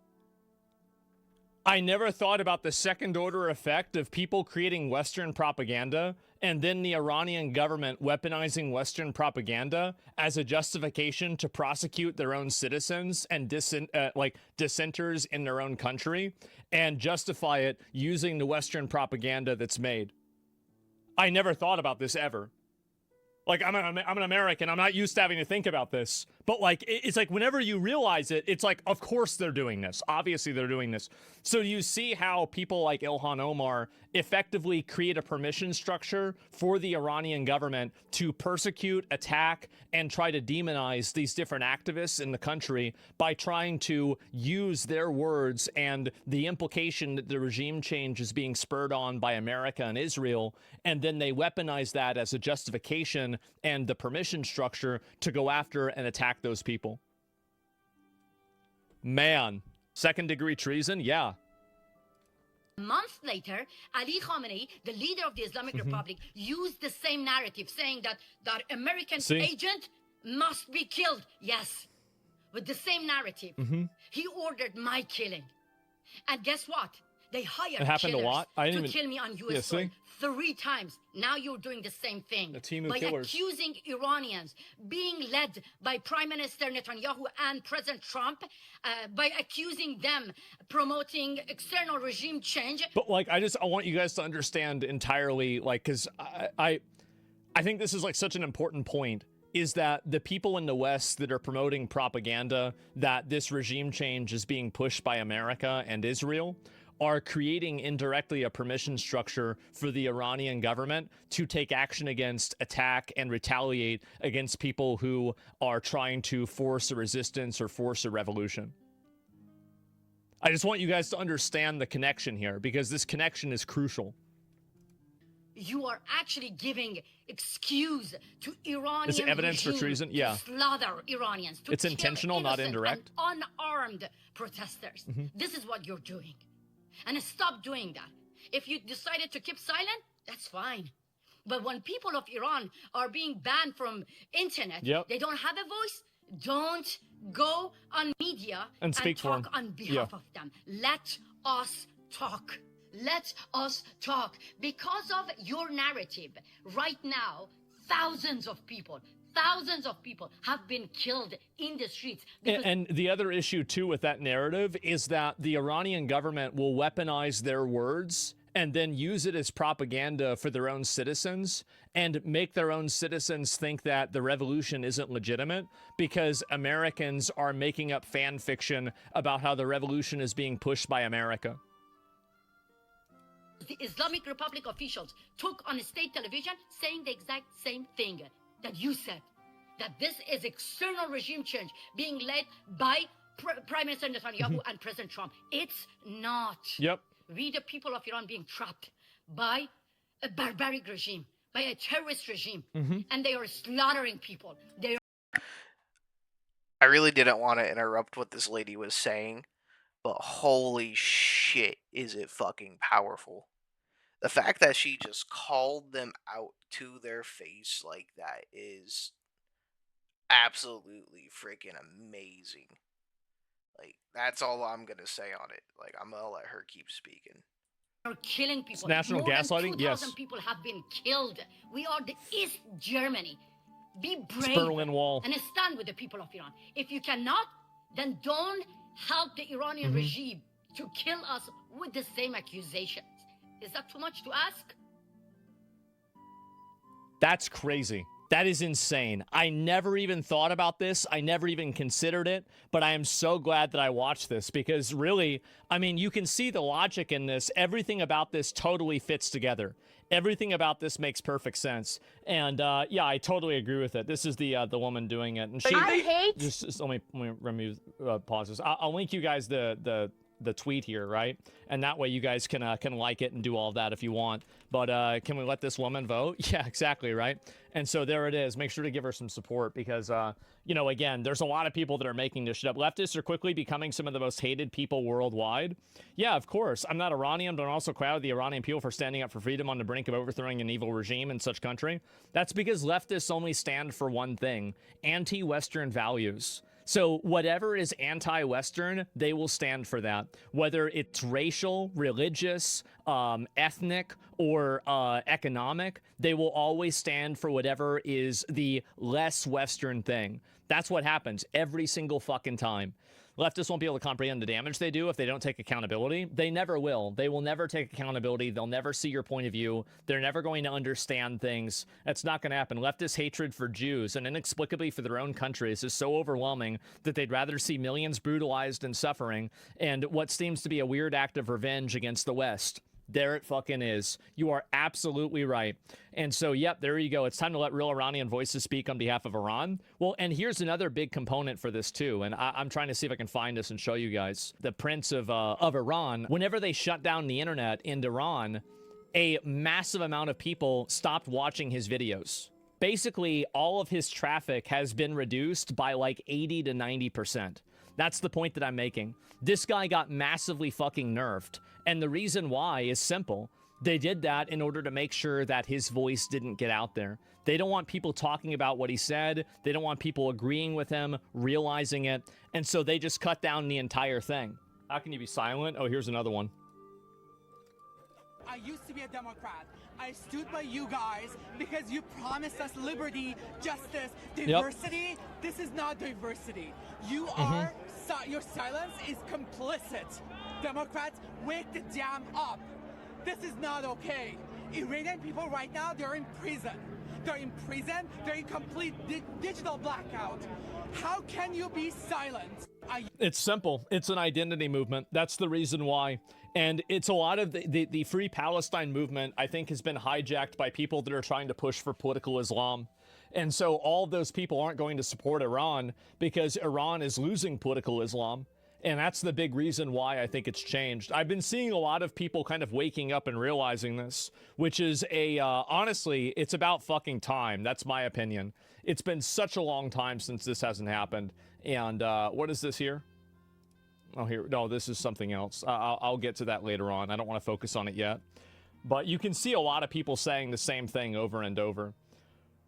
I never thought about the second order effect of people creating Western propaganda and then the Iranian government weaponizing Western propaganda as a justification to prosecute their own citizens and dissenters in their own country and justify it using the Western propaganda that's made. I never thought about this ever. Like, I'm an American. I'm not used to having to think about this. But, like, it's like whenever you realize it, it's like, of course they're doing this. Obviously they're doing this. So you see how people like Ilhan Omar effectively create a permission structure for the Iranian government to persecute, attack, and try to demonize these different activists in the country by trying to use their words and the implication that the regime change is being spurred on by America and Israel. And then they weaponize that as a justification and the permission structure to go after and attack those people. Man, second-degree treason? Yeah. a month later, Ali Khamenei, the leader of the Islamic Republic, used the same narrative, saying that that American agent must be killed. Yes, with the same narrative. He ordered my killing. And guess what? They hired killers to kill me on U.S. soil 3 times. Now you're doing the same thing. A team of by killers. Accusing Iranians, being led by Prime Minister Netanyahu and President Trump, by accusing them promoting external regime change. But like, I want you guys to understand entirely, like, because I think this is like such an important point, is that the people in the West that are promoting propaganda that this regime change is being pushed by America and Israel are creating indirectly a permission structure for the Iranian government to take action against, attack, and retaliate against people who are trying to force a resistance or force a revolution. I just want you guys to understand the connection here, because this connection is crucial. You are actually giving excuse to Iranian Is it evidence for treason? Yeah. To slaughter Iranians. To it's intentional, not indirect. And unarmed protesters. This is what you're doing. And stop doing that. If you decided to keep silent, that's fine. But when people of Iran are being banned from internet, they don't have a voice, don't go on media and talk on behalf of them. Let us talk. Let us talk. Because of your narrative, right now, thousands of people have been killed in the streets. And the other issue, too, with that narrative is that the Iranian government will weaponize their words and then use it as propaganda for their own citizens and make their own citizens think that the revolution isn't legitimate because Americans are making up fan fiction about how the revolution is being pushed by America. The Islamic Republic officials took on state television saying the exact same thing that you said, that this is external regime change being led by Prime Minister Netanyahu and President Trump. It's not. Yep. We, the people of Iran, being trapped by a barbaric regime, by a terrorist regime, and they are slaughtering people. I really didn't want to interrupt what this lady was saying, but holy shit, is it fucking powerful. The fact that she just called them out to their face like that is absolutely freaking amazing. Like, that's all I'm gonna say on it. Like, I'm gonna let her keep speaking. Are killing It's people. national More than gaslighting? 2,000 Yes. people have been killed. We are the East Germany. Be brave Berlin Wall. and stand with the people of Iran. If you cannot, then don't help the Iranian regime to kill us with the same accusations. Is that too much to ask? That's crazy. That is insane. I never even thought about this. I never even considered it, but I am so glad that I watched this because really, I mean, you can see the logic in this. Everything about this totally fits together. Everything about this makes perfect sense. And yeah, I totally agree with it. This is the woman doing it. And she I hate just let me remove pauses. I'll link you guys the tweet here, right? And that way you guys can like it and do all of that if you want. But can we let this woman vote? Yeah, exactly, right? And so there it is. Make sure to give her some support because, you know, again, there's a lot of people that are making this shit up. Leftists are quickly becoming some of the most hated people worldwide. Yeah, of course. I'm not Iranian, but I'm also proud of the Iranian people for standing up for freedom on the brink of overthrowing an evil regime in such country. That's because leftists only stand for one thing: anti-Western values. So whatever is anti-Western, they will stand for that. Whether it's racial, religious, ethnic, or economic, they will always stand for whatever is the less Western thing. That's what happens every single fucking time. Leftists won't be able to comprehend the damage they do if they don't take accountability. They never will. They will never take accountability. They'll never see your point of view. They're never going to understand things. That's not going to happen. Leftist hatred for Jews and inexplicably for their own countries is so overwhelming that they'd rather see millions brutalized and suffering and what seems to be a weird act of revenge against the West. There it fucking is. You are absolutely right. And so, yep, there you go. It's time to let real Iranian voices speak on behalf of Iran. Well, and here's another big component for this, too. And I'm trying to see if I can find this and show you guys. The prince of Iran, whenever they shut down the internet in Iran, a massive amount of people stopped watching his videos. Basically, all of his traffic has been reduced by like 80 to 90%. That's the point that I'm making. This guy got massively fucking nerfed. And the reason why is simple. They did that in order to make sure that his voice didn't get out there. They don't want people talking about what he said. They don't want people agreeing with him, realizing it. And so they just cut down the entire thing. How can you be silent? Oh, here's another one. I used to be a Democrat. I stood by you guys because you promised us liberty, justice, diversity. Yep. This is not diversity. You are, your silence is complicit. Democrats, wake the damn up. This is not okay. Iranian people right now, they're in prison. They're in prison. They're in complete digital blackout. How can you be silent? It's simple. It's an identity movement. That's the reason why. And it's a lot of the Free Palestine movement, I think, has been hijacked by people that are trying to push for political Islam. And so all of those people aren't going to support Iran because Iran is losing political Islam. And that's the big reason why I think it's changed. I've been seeing a lot of people kind of waking up and realizing this, which is honestly, it's about fucking time. That's my opinion. It's been such a long time since this hasn't happened. And what is this here? Oh, here. No, this is something else. I'll get to that later on. I don't want to focus on it yet. But you can see a lot of people saying the same thing over and over.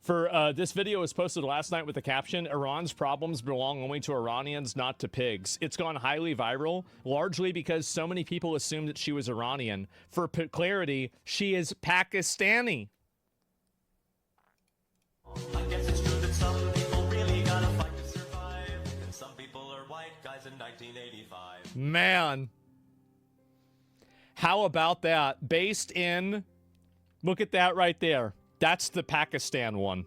For this video was posted last night with the caption, Iran's problems belong only to Iranians, not to pigs. It's gone highly viral, largely because so many people assumed that she was Iranian. For clarity, she is Pakistani. I guess it's true that some people really gotta fight to survive. And some people are white guys in 1985. Man. How about that? Based in... Look at that right there. That's the Pakistan one.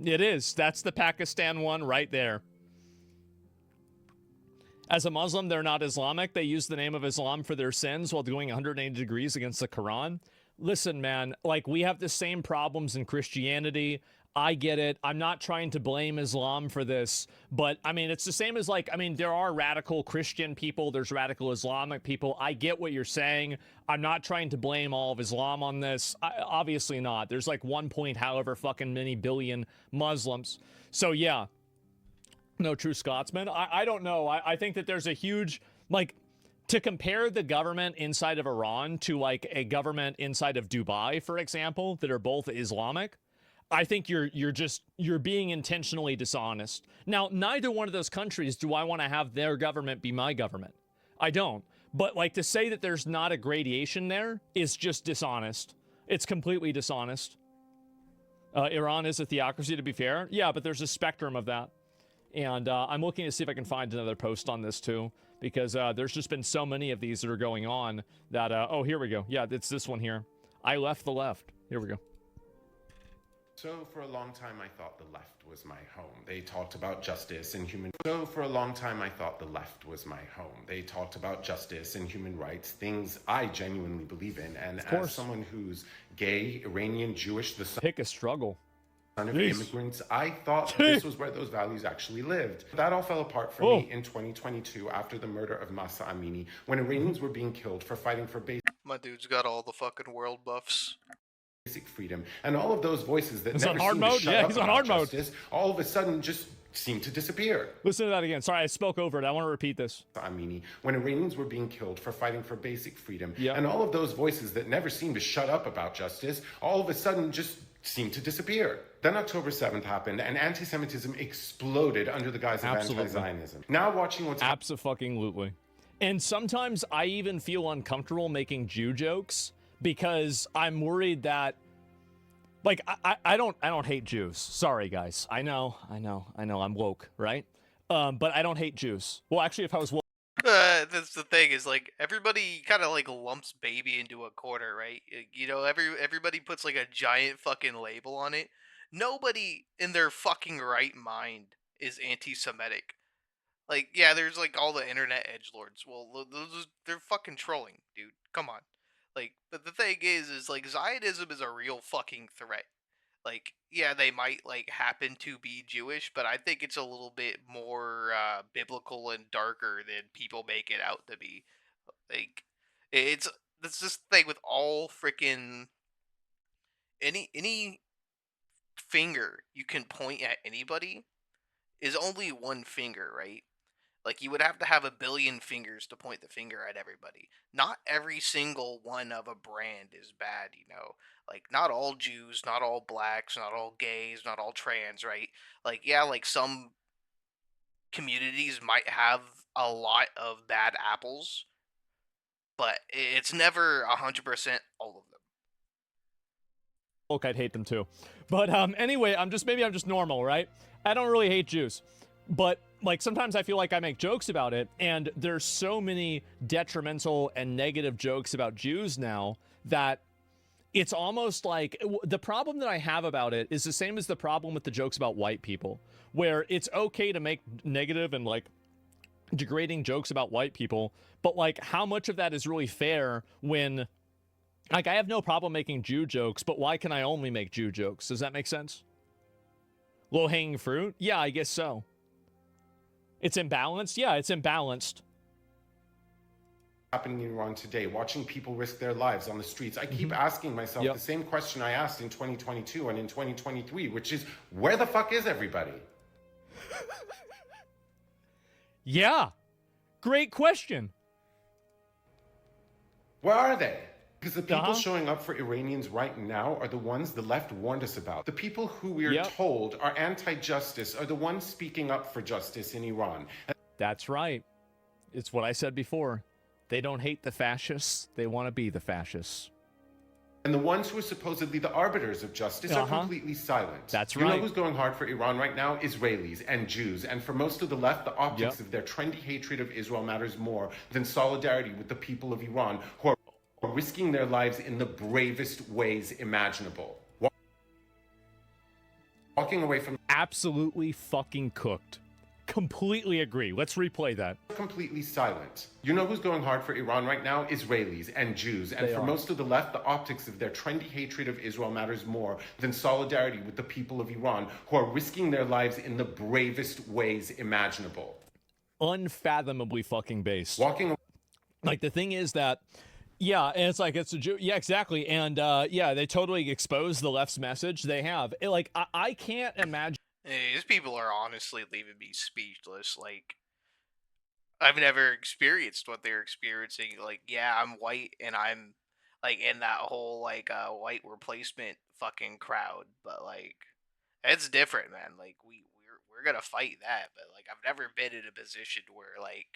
It is. That's the Pakistan one right there. As a Muslim, they're not Islamic. They use the name of Islam for their sins while doing 180 degrees against the Quran. Listen, man, like, we have the same problems in Christianity. I get it. I'm not trying to blame Islam for this, but I mean, it's the same as like, I mean, there are radical Christian people. There's radical Islamic people. I get what you're saying. I'm not trying to blame all of Islam on this. Obviously not. There's like 1 point however fucking many billion Muslims. So yeah, no true Scotsman. I don't know. I think that there's a huge, like, to compare the government inside of Iran to like a government inside of Dubai, for example, that are both Islamic, I think you're being intentionally dishonest. Now, neither one of those countries do I want to have their government be my government. I don't. But like to say that there's not a gradation there is just dishonest. It's completely dishonest. Iran is a theocracy, to be fair. Yeah, but there's a spectrum of that. And I'm looking to see if I can find another post on this too, because there's just been so many of these that are going on that, oh, here we go. Yeah, it's this one here. I left the left. Here we go. So for a long time, I thought the left was my home. They talked about justice and human. So for a long time, I thought the left was my home. They talked about justice and human rights, things I genuinely believe in. And as someone who's gay, Iranian, Jewish, the pick a struggle. Son of immigrants, I thought this was where those values actually lived. That all fell apart for me in 2022 after the murder of Mahsa Amini, when Iranians were being killed for fighting for basic. My dude's got all the fucking world buffs. Basic freedom, and all of those voices that he's never on hard seem mode. to shut Yeah, up he's on about hard justice, all of a sudden just seem to disappear. Listen to that again. Sorry, I spoke over it. I want to repeat this. Amini, when Iranians were being killed for fighting for basic freedom, and all of those voices that never seem to shut up about justice, all of a sudden just seem to disappear. Then October 7th happened, and anti-Semitism exploded under the guise of anti-Zionism. Now watching what's Absolutely. And sometimes I even feel uncomfortable making Jew jokes because I'm worried that, like, I don't hate Jews. Sorry, guys. I know. I'm woke, right? But I don't hate Jews. Well, actually, if I was woke. That's the thing is, like, everybody kind of like lumps baby into a corner, right? You know, everybody puts like a giant fucking label on it. Nobody in their fucking right mind is anti-Semitic. Like, yeah, there's like all the internet edgelords. Well, they're fucking trolling, dude. Come on. Like, but the thing is like Zionism is a real fucking threat. Like, yeah, they might like happen to be Jewish, but I think it's a little bit more biblical and darker than people make it out to be. Like, that's this thing with all freaking any finger you can point at anybody is only one finger, right? Like, you would have to have a billion fingers to point the finger at everybody. Not every single one of a brand is bad, you know? Like, not all Jews, not all blacks, not all gays, not all trans, right? Like, yeah, like, some communities might have a lot of bad apples, but it's never 100% all of them. Look, I'd hate them too. But anyway, I'm just normal, right? I don't really hate Jews. But like sometimes I feel like I make jokes about it, and there's so many detrimental and negative jokes about Jews now that it's almost like the problem that I have about it is the same as the problem with the jokes about white people, where it's okay to make negative and like degrading jokes about white people, but like how much of that is really fair when, like, I have no problem making Jew jokes, but why can I only make Jew jokes? Does that make sense? Low-hanging fruit? Yeah, I guess so. It's imbalanced? Yeah, it's imbalanced. Happening in Iran today, watching people risk their lives on the streets. I keep asking myself the same question I asked in 2022 and in 2023, which is, where the fuck is everybody? Yeah, great question. Where are they? Because the people showing up for Iranians right now are the ones the left warned us about. The people who we're told are anti-justice are the ones speaking up for justice in Iran. That's right. It's what I said before. They don't hate the fascists. They want to be the fascists. And the ones who are supposedly the arbiters of justice are completely silent. That's right. You know who's going hard for Iran right now? Israelis and Jews. And for most of the left, the optics of their trendy hatred of Israel matters more than solidarity with the people of Iran who are risking their lives in the bravest ways imaginable. Walking away from... Absolutely fucking cooked. Completely agree. Let's replay that. Completely silent. You know who's going hard for Iran right now? Israelis and Jews. And for most of the left, the optics of their trendy hatred of Israel matters more than solidarity with the people of Iran who are risking their lives in the bravest ways imaginable. Unfathomably fucking based. Walking... Like, the thing is that... Yeah, and it's like, it's a Jew. Yeah, exactly. And yeah, they totally expose the left's message. They have. Like, I can't imagine. These people are honestly leaving me speechless. Like, I've never experienced what they're experiencing. Like, yeah, I'm white and I'm like in that whole like white replacement fucking crowd, but like it's different, man. Like we're gonna fight that, but like I've never been in a position where like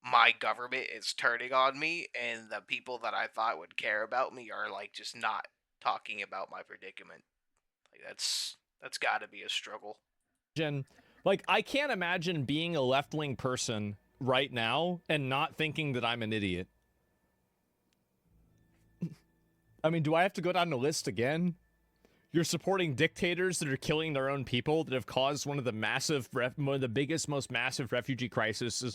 my government is turning on me and the people that I thought would care about me are like just not talking about my predicament. Like that's got to be a struggle. Like, I can't imagine being a left-wing person right now and not thinking that I'm an idiot. I mean, do I have to go down the list again? You're supporting dictators that are killing their own people, that have caused one of the biggest, most massive refugee crises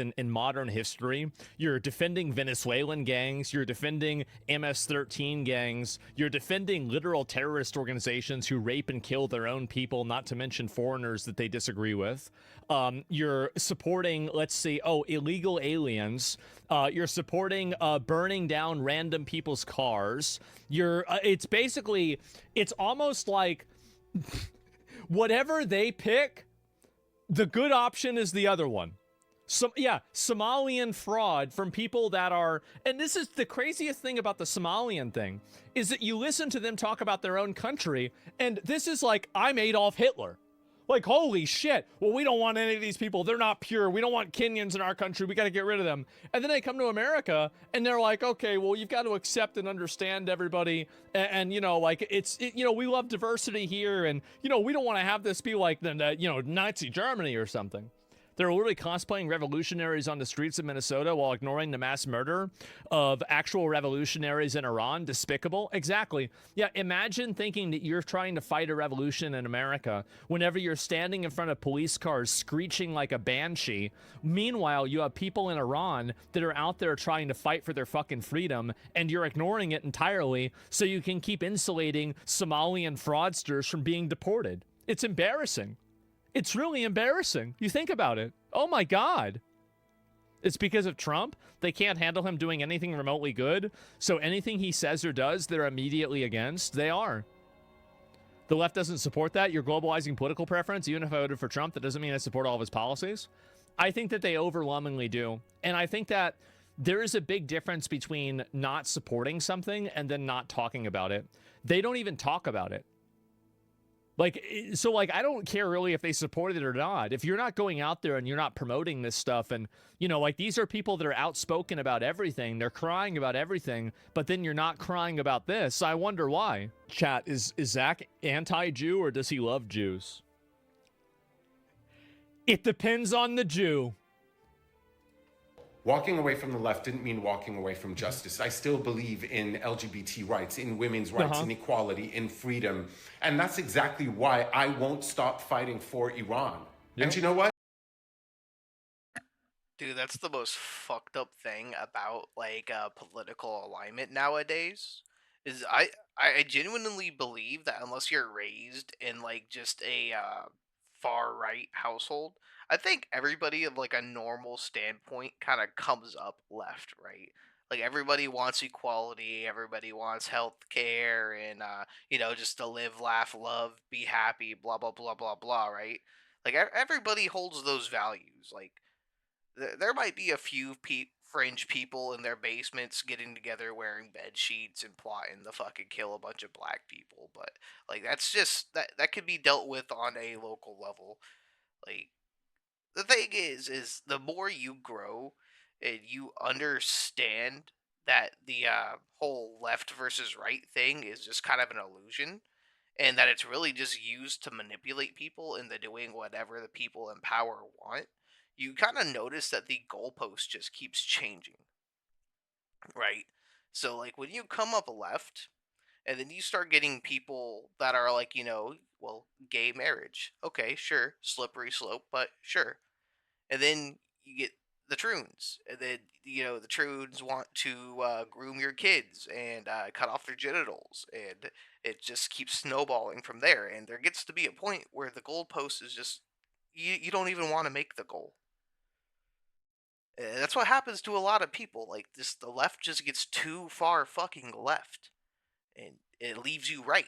in modern history. You're defending Venezuelan gangs. You're defending MS-13 gangs. You're defending literal terrorist organizations who rape and kill their own people, not to mention foreigners that they disagree with. You're supporting, let's see, illegal aliens. You're supporting burning down random people's cars. It's basically, it's almost like whatever they pick, the good option is the other one. Somalian fraud from people that are, and this is the craziest thing about the Somalian thing, is that you listen to them talk about their own country, and this is like, I'm Adolf Hitler. Like, holy shit. Well, we don't want any of these people. They're not pure. We don't want Kenyans in our country. We got to get rid of them. And then they come to America and they're like, okay, well, you've got to accept and understand everybody. And you know, like, we love diversity here. And, we don't want to have this be like the Nazi Germany or something. They're literally cosplaying revolutionaries on the streets of Minnesota while ignoring the mass murder of actual revolutionaries in Iran. Despicable. Exactly. Yeah, imagine thinking that you're trying to fight a revolution in America whenever you're standing in front of police cars screeching like a banshee. Meanwhile, you have people in Iran that are out there trying to fight for their fucking freedom, and you're ignoring it entirely so you can keep insulating Somalian fraudsters from being deported. It's embarrassing. It's really embarrassing. You think about it. Oh my God. It's because of Trump. They can't handle him doing anything remotely good. So anything he says or does, they're immediately against. They are. The left doesn't support that. You're globalizing political preference. Even if I voted for Trump, that doesn't mean I support all of his policies. I think that they overwhelmingly do. And I think that there is a big difference between not supporting something and then not talking about it. They don't even talk about it. Like, so, like, I don't care really if they support it or not. If you're not going out there and you're not promoting this stuff, and, like, these are people that are outspoken about everything. They're crying about everything, but then you're not crying about this. I wonder why. Chat, is Zach anti-Jew or does he love Jews? It depends on the Jew. Walking away from the left didn't mean walking away from justice. I still believe in LGBT rights, in women's rights, in equality, in freedom. And that's exactly why I won't stop fighting for Iran. Yep. And you know what? Dude, that's the most fucked up thing about like political alignment nowadays. Is I genuinely believe that unless you're raised in like just a far right household, I think everybody of like a normal standpoint kind of comes up left, right? Like everybody wants equality, everybody wants health care, and just to live, laugh, love, be happy, blah blah blah blah blah, right? Like everybody holds those values. Like there might be a few fringe people in their basements getting together wearing bed sheets and plotting to fucking kill a bunch of black people, but like that's just that could be dealt with on a local level. Like the thing is the more you grow and you understand that the whole left versus right thing is just kind of an illusion, and that it's really just used to manipulate people into doing whatever the people in power want, you kind of notice that the goalpost just keeps changing, right? So, like, when you come up left, and then you start getting people that are like, well, gay marriage. Okay, sure, slippery slope, but sure. And then you get the troons, and then the troons want to groom your kids and cut off their genitals, and it just keeps snowballing from there. And there gets to be a point where the goalpost is just you don't even want to make the goal. That's what happens to a lot of people. Like this, the left just gets too far fucking left, and it leaves you right.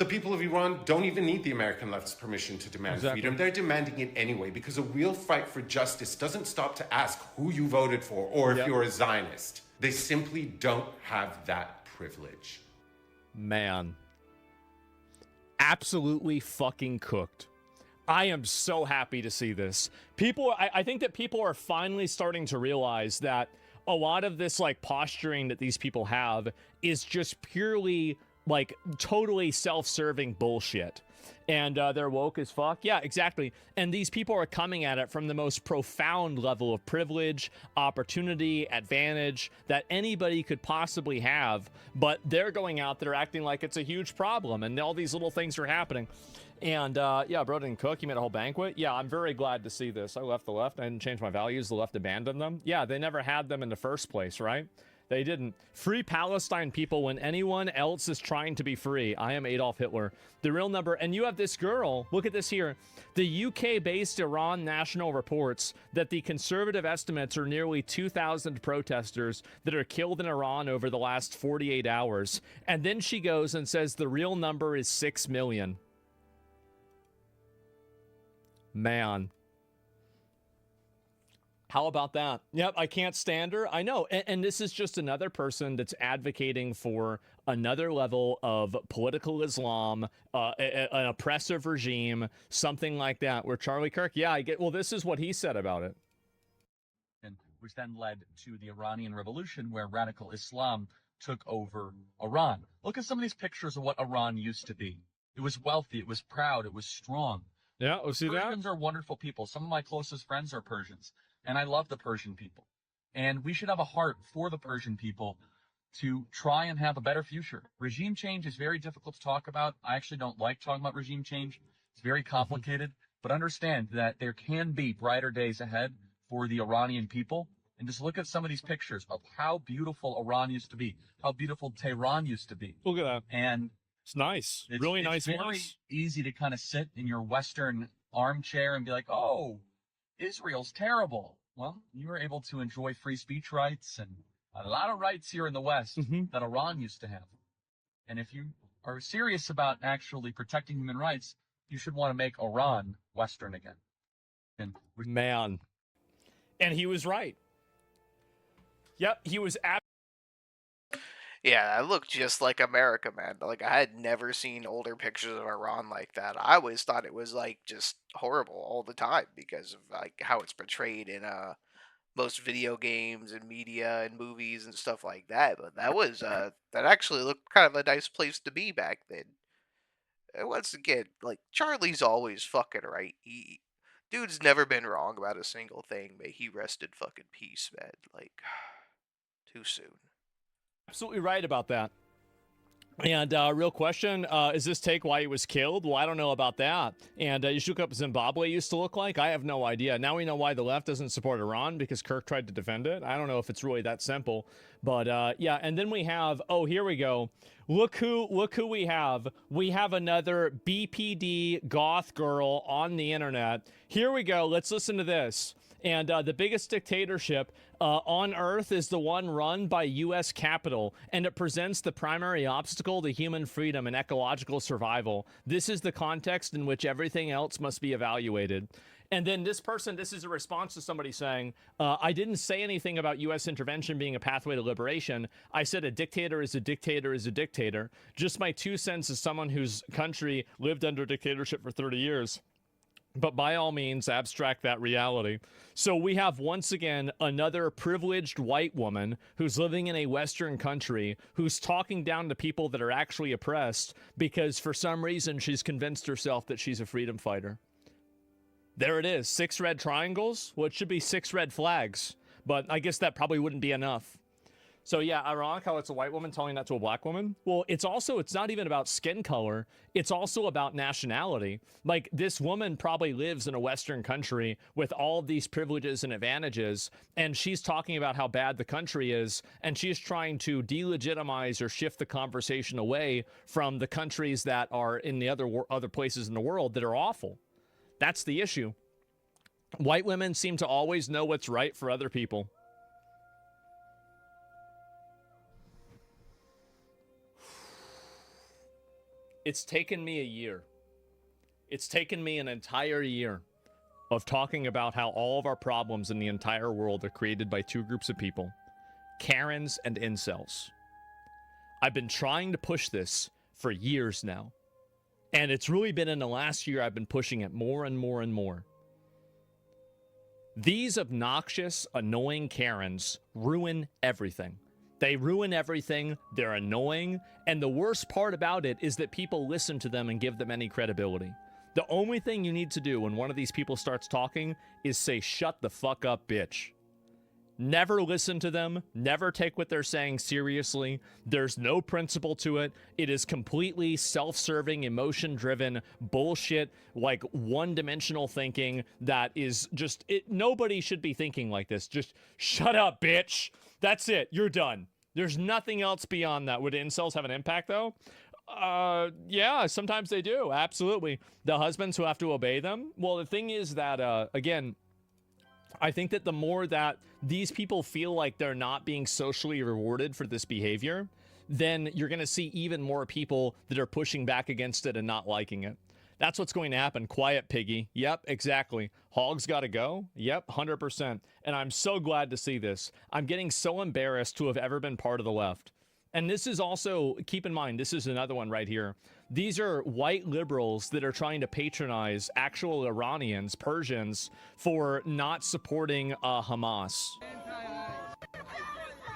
The people of Iran don't even need the American left's permission to demand freedom. They're demanding it anyway, because a real fight for justice doesn't stop to ask who you voted for or if you're a Zionist. They simply don't have that privilege. Man. Absolutely fucking cooked. I am so happy to see this. I think that people are finally starting to realize that a lot of this like posturing that these people have is just purely like totally self-serving bullshit. And they're woke as fuck. Yeah, exactly. And these people are coming at it from the most profound level of privilege, opportunity, advantage that anybody could possibly have. But they're going out there acting like it's a huge problem and all these little things are happening. And yeah, bro didn't cook. He made a whole banquet. Yeah, I'm very glad to see this. I left the left. I didn't change my values. The left abandoned them. Yeah, they never had them in the first place, right? They didn't. Free Palestine people when anyone else is trying to be free. I am Adolf Hitler. The real number, and you have this girl, look at this here. The UK-based Iran National reports that the conservative estimates are nearly 2,000 protesters that are killed in Iran over the last 48 hours. And then she goes and says the real number is 6 million. Man. How about that? Yep, I can't stand her. I know. And this is just another person that's advocating for another level of political Islam, an oppressive regime, something like that, where Charlie Kirk, yeah, I get, well, this is what he said about it. Which then led to the Iranian Revolution, where radical Islam took over Iran. Look at some of these pictures of what Iran used to be. It was wealthy, it was proud, it was strong. Yeah, we'll see that. Persians are wonderful people. Some of my closest friends are Persians. And I love the Persian people. And we should have a heart for the Persian people to try and have a better future. Regime change is very difficult to talk about. I actually don't like talking about regime change. It's very complicated. But understand that there can be brighter days ahead for the Iranian people. And just look at some of these pictures of how beautiful Iran used to be, how beautiful Tehran used to be. Look at that. And it's nice. Really nice. It's very easy to kind of sit in your Western armchair and be like, oh, Israel's terrible. Well, you were able to enjoy free speech rights and a lot of rights here in the West that Iran used to have. And if you are serious about actually protecting human rights, you should want to make Iran Western again. Man. And he was right. Yep, he was Yeah, I look just like America, man. Like, I had never seen older pictures of Iran like that. I always thought it was, like, just horrible all the time because of, like, how it's portrayed in, most video games and media and movies and stuff like that. But that was, that actually looked kind of a nice place to be back then. And once again, like, Charlie's always fucking right. Dude's never been wrong about a single thing. May he rest in fucking peace, man. Like, too soon. Absolutely right about that. And real question, is this take why he was killed? Well, I don't know about that. And you should look up what Zimbabwe used to look like. I have no idea. Now we know why the left doesn't support Iran, because Kirk tried to defend it. I don't know if it's really that simple. But yeah, and then we have, oh, here we go. Look who we have. We have another BPD goth girl on the internet. Here we go. Let's listen to this. And the biggest dictatorship on Earth is the one run by U.S. Capitol, and it presents the primary obstacle to human freedom and ecological survival. This is the context in which everything else must be evaluated. And then this person, this is a response to somebody saying, I didn't say anything about U.S. intervention being a pathway to liberation. I said a dictator is a dictator is a dictator. Just my 2 cents as someone whose country lived under dictatorship for 30 years. But by all means, abstract that reality. So we have, once again, another privileged white woman who's living in a Western country who's talking down to people that are actually oppressed because for some reason she's convinced herself that she's a freedom fighter. There it is. 6 red triangles. Well, it should be 6 red flags. But I guess that probably wouldn't be enough. So yeah, ironic how it's a white woman telling that to a black woman. Well, it's not even about skin color. It's also about nationality. Like, this woman probably lives in a Western country with all of these privileges and advantages, and she's talking about how bad the country is, and she's trying to delegitimize or shift the conversation away from the countries that are in the other places in the world that are awful. That's the issue. White women seem to always know what's right for other people. It's taken me a year. It's taken me an entire year of talking about how all of our problems in the entire world are created by two groups of people, Karens and incels. I've been trying to push this for years now. And it's really been in the last year I've been pushing it more and more and more. These obnoxious, annoying Karens ruin everything. They ruin everything, they're annoying, and the worst part about it is that people listen to them and give them any credibility. The only thing you need to do when one of these people starts talking is say, "Shut the fuck up, bitch." Never listen to them. Never take what they're saying seriously. There's no principle to it. It is completely self-serving, emotion-driven bullshit, like one-dimensional thinking that is just... Nobody should be thinking like this. Just shut up, bitch. That's it. You're done. There's nothing else beyond that. Would incels have an impact, though? Yeah, sometimes they do. Absolutely. The husbands who have to obey them. Well, the thing is that, again... I think that the more that these people feel like they're not being socially rewarded for this behavior, then you're going to see even more people that are pushing back against it and not liking it. That's what's going to happen. Quiet piggy. Yep, exactly. Hogs got to go. Yep, 100%. And I'm so glad to see this. I'm getting so embarrassed to have ever been part of the left. And this is also, keep in mind, this is another one right here. These are white liberals that are trying to patronize actual Iranians, Persians, for not supporting Hamas.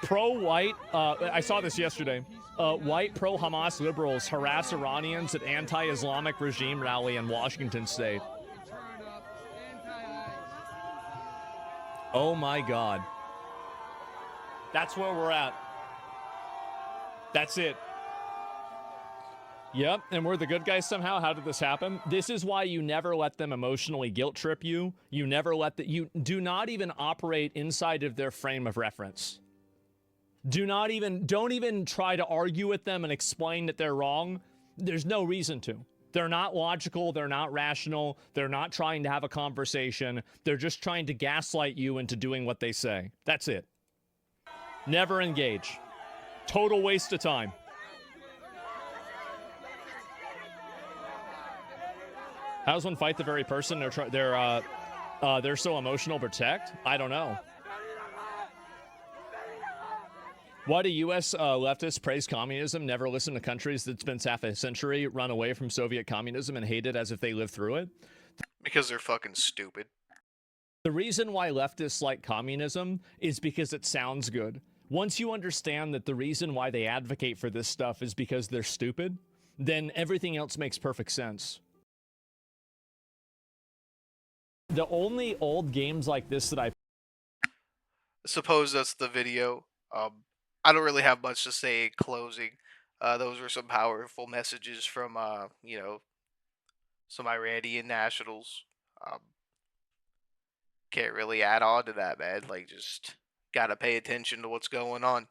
Pro-white, I saw this yesterday. White pro-Hamas liberals harass Iranians at anti-Islamic regime rally in Washington state. Oh my God. That's where we're at. That's it. Yep, and we're the good guys somehow. How did this happen? This is why you never let them emotionally guilt trip you. You never let you do not even operate inside of their frame of reference. Don't even try to argue with them and explain that they're wrong. There's no reason to. They're not logical, they're not rational, they're not trying to have a conversation. They're just trying to gaslight you into doing what they say. That's it. Never engage. Total waste of time. How does one fight the very person they're so emotional protect? I don't know. Why do U.S. leftists praise communism, never listen to countries that spent half a century run away from Soviet communism and hate it as if they lived through it? Because they're fucking stupid. The reason why leftists like communism is because it sounds good. Once you understand that the reason why they advocate for this stuff is because they're stupid, then everything else makes perfect sense. The only old games like this that I suppose that's the video. I don't really have much to say in closing. Those were some powerful messages from, some Iranian nationals. Can't really add on to that, man. Like, just gotta pay attention to what's going on.